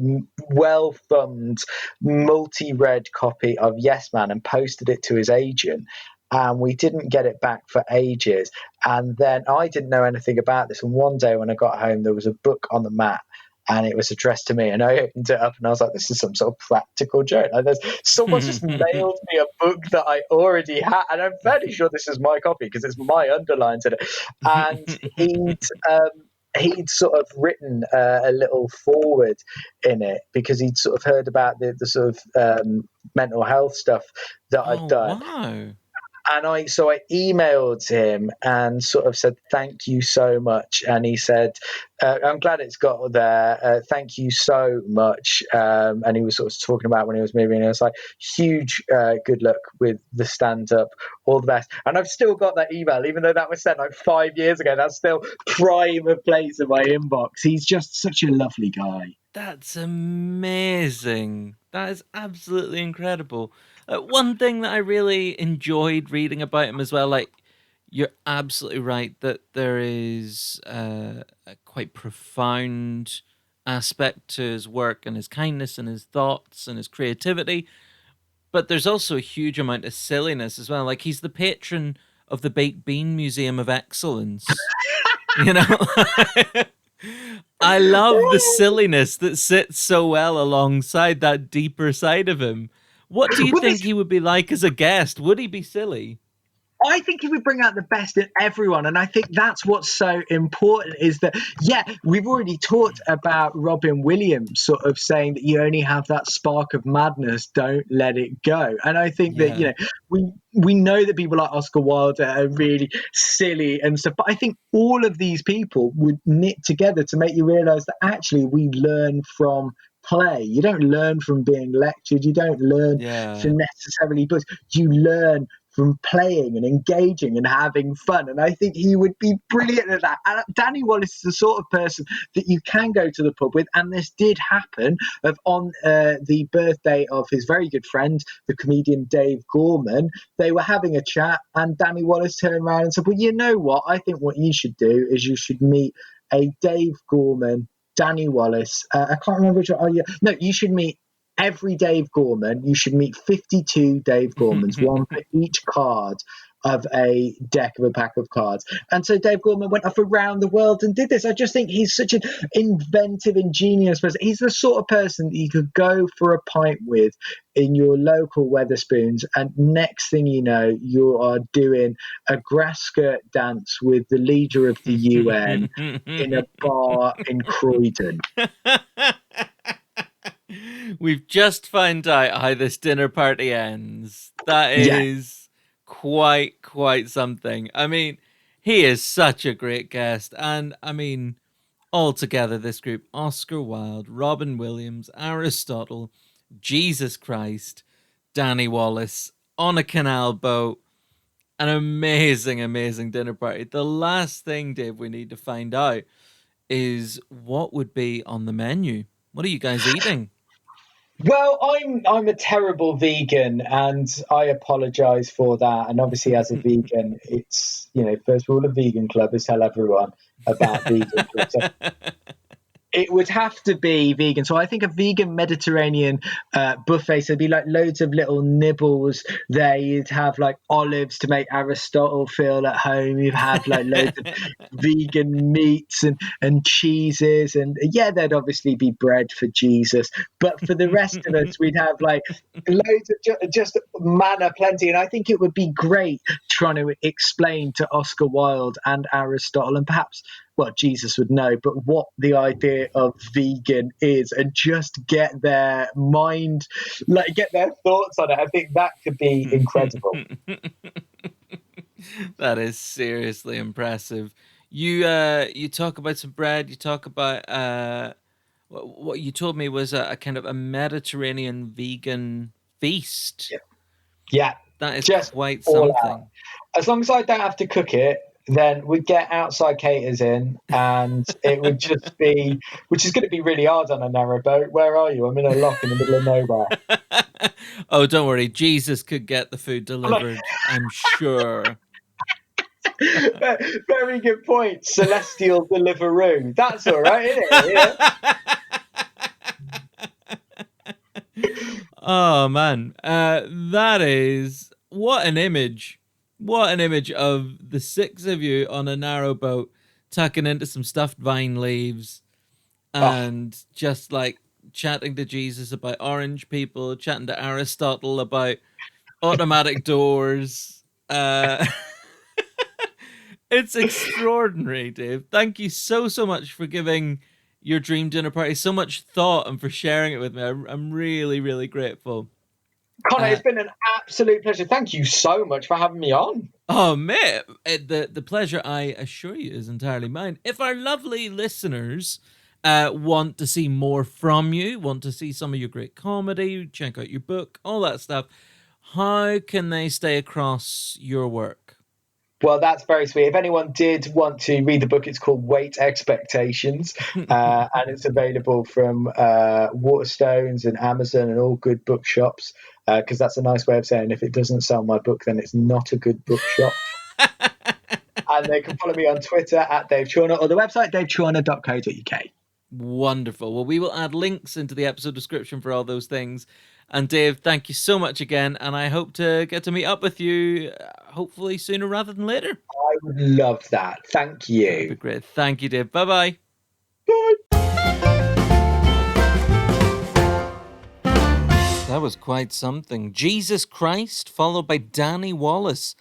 well thumbed, multi read copy of Yes Man and posted it to his agent. And we didn't get it back for ages. And then I didn't know anything about this. And one day when I got home, there was a book on the mat and it was addressed to me. And I opened it up and I was like, this is some sort of practical joke. Like, someone's just mailed me a book that I already had. And I'm fairly sure this is my copy because it's my underlines in it. And he'd sort of written a little forward in it because he'd sort of heard about the sort of mental health stuff that I'd Oh done. wow. And I emailed him and sort of said thank you so much, and he said I'm glad it's got there, thank you so much. And he was sort of talking about when he was moving, and I was like, huge good luck with the stand up, all the best. And I've still got that email, even though that was sent like 5 years ago. That's still prime of place in my inbox. He's just such a lovely guy. That's amazing. That is absolutely incredible. One thing that I really enjoyed reading about him as well, like, you're absolutely right that there is a quite profound aspect to his work and his kindness and his thoughts and his creativity, but there's also a huge amount of silliness as well. Like, he's the patron of the Baked Bean Museum of Excellence. You know? I love the silliness that sits so well alongside that deeper side of him. What do you Well, think this he would be like as a guest? Would he be silly? I think he would bring out the best in everyone. And I think that's what's so important is that, yeah, we've already talked about Robin Williams sort of saying that you only have that spark of madness, don't let it go. And I think that, Yeah. we know that people like Oscar Wilde are really silly and stuff, but I think all of these people would knit together to make you realize that actually we learn from play. You don't learn from being lectured. You don't learn Yeah. from necessarily books. You learn from playing and engaging and having fun. And I think he would be brilliant at that. And Danny Wallace is the sort of person that you can go to the pub with. And this did happen on the birthday of his very good friend, the comedian Dave Gorman. They were having a chat, and Danny Wallace turned around and said, well, you know what? I think what you should do is you should meet a Dave Gorman, Danny Wallace. I can't remember which one. Oh, yeah. No, you should meet every Dave Gorman. You should meet 52 Dave Gormans, one for each card of a deck of a pack of cards. And so Dave Gorman went off around the world and did this. I just think he's such an inventive, ingenious person. He's the sort of person that you could go for a pint with in your local Weatherspoons, and next thing you know, you are doing a grass skirt dance with the leader of the UN in a bar in Croydon. We've just found out how this dinner party ends. That is quite something. I mean, he is such a great guest. And I mean, all together, this group: Oscar Wilde, Robin Williams, Aristotle, Jesus Christ, Danny Wallace, on a canal boat. An amazing dinner party. The last thing, Dave, we need to find out is what would be on the menu. What are you guys eating? Well, I'm a terrible vegan, and I apologise for that. And obviously, as a vegan, it's, first rule of Vegan Club is tell everyone about Vegan Club. So it would have to be vegan. So I think a vegan Mediterranean buffet. So it'd be like loads of little nibbles there. You'd have like olives to make Aristotle feel at home. You'd have like loads of vegan meats and cheeses. And yeah, there'd obviously be bread for Jesus. But for the rest of us, we'd have like loads of just manna plenty. And I think it would be great trying to explain to Oscar Wilde and Aristotle, and perhaps, well, Jesus would know, but what the idea of vegan is, and just get their mind, like get their thoughts on it. I think that could be incredible. That is seriously impressive. You talk about some bread. You talk about what you told me was a kind of a Mediterranean vegan feast. Yeah, that is just quite all something. Out. As long as I don't have to cook it, then we'd get outside caterers in, and it would just be, which is going to be really hard on a narrow boat. Where are you? I'm in a lock in the middle of nowhere. Oh, don't worry. Jesus could get the food delivered, I'm sure. Very good point. Celestial Deliveroo. That's all right, isn't it? Yeah. Oh, man. That is... What an image. What an image of the six of you on a narrow boat, tucking into some stuffed vine leaves and just like chatting to Jesus about orange people, chatting to Aristotle about automatic doors. It's extraordinary, Dave. Thank you so much for giving your dream dinner party so much thought and for sharing it with me. I'm really grateful. Connor, it's been an absolute pleasure. Thank you so much for having me on. Oh, mate, the pleasure, I assure you, is entirely mine. If our lovely listeners want to see more from you, want to see some of your great comedy, check out your book, all that stuff, how can they stay across your work? Well, that's very sweet. If anyone did want to read the book, it's called Weight Expectations, and it's available from Waterstones and Amazon and all good bookshops, because that's a nice way of saying if it doesn't sell my book, then it's not a good bookshop. And they can follow me on Twitter at Dave Chawner, or the website davechawner.co.uk. Wonderful. Well, we will add links into the episode description for all those things. And Dave, thank you so much again. And I hope to get to meet up with you, hopefully sooner rather than later. I would love that. Thank you. That'd be great. Thank you, Dave. Bye-bye. Bye. That was quite something. Jesus Christ, followed by Danny Wallace.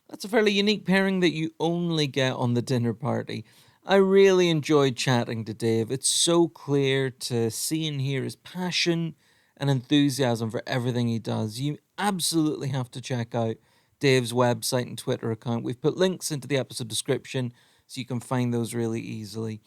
That's a fairly unique pairing that you only get on the dinner party. I really enjoyed chatting to Dave. It's so clear to see and hear his passion and enthusiasm for everything he does. You absolutely have to check out Dave's website and Twitter account. We've put links into the episode description so you can find those really easily.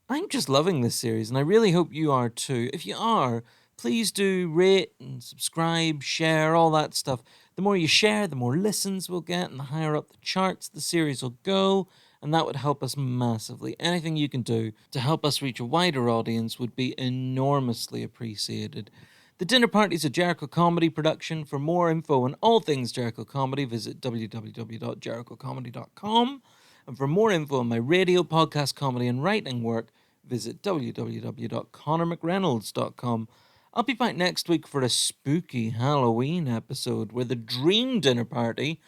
I'm just loving this series, and I really hope you are too. If you are, please do rate and subscribe, share, all that stuff. The more you share, the more listens we'll get, and the higher up the charts the series will go, and that would help us massively. Anything you can do to help us reach a wider audience would be enormously appreciated. The Dinner Party is a Jericho comedy production. For more info on all things Jericho comedy, visit www.jerichocomedy.com. And for more info on my radio, podcast, comedy, and writing work, visit www.connormcreynolds.com. I'll be back next week for a spooky Halloween episode where the dream dinner party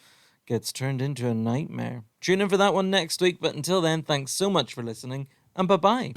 gets turned into a nightmare. Tune in for that one next week, but until then, thanks so much for listening, and bye-bye.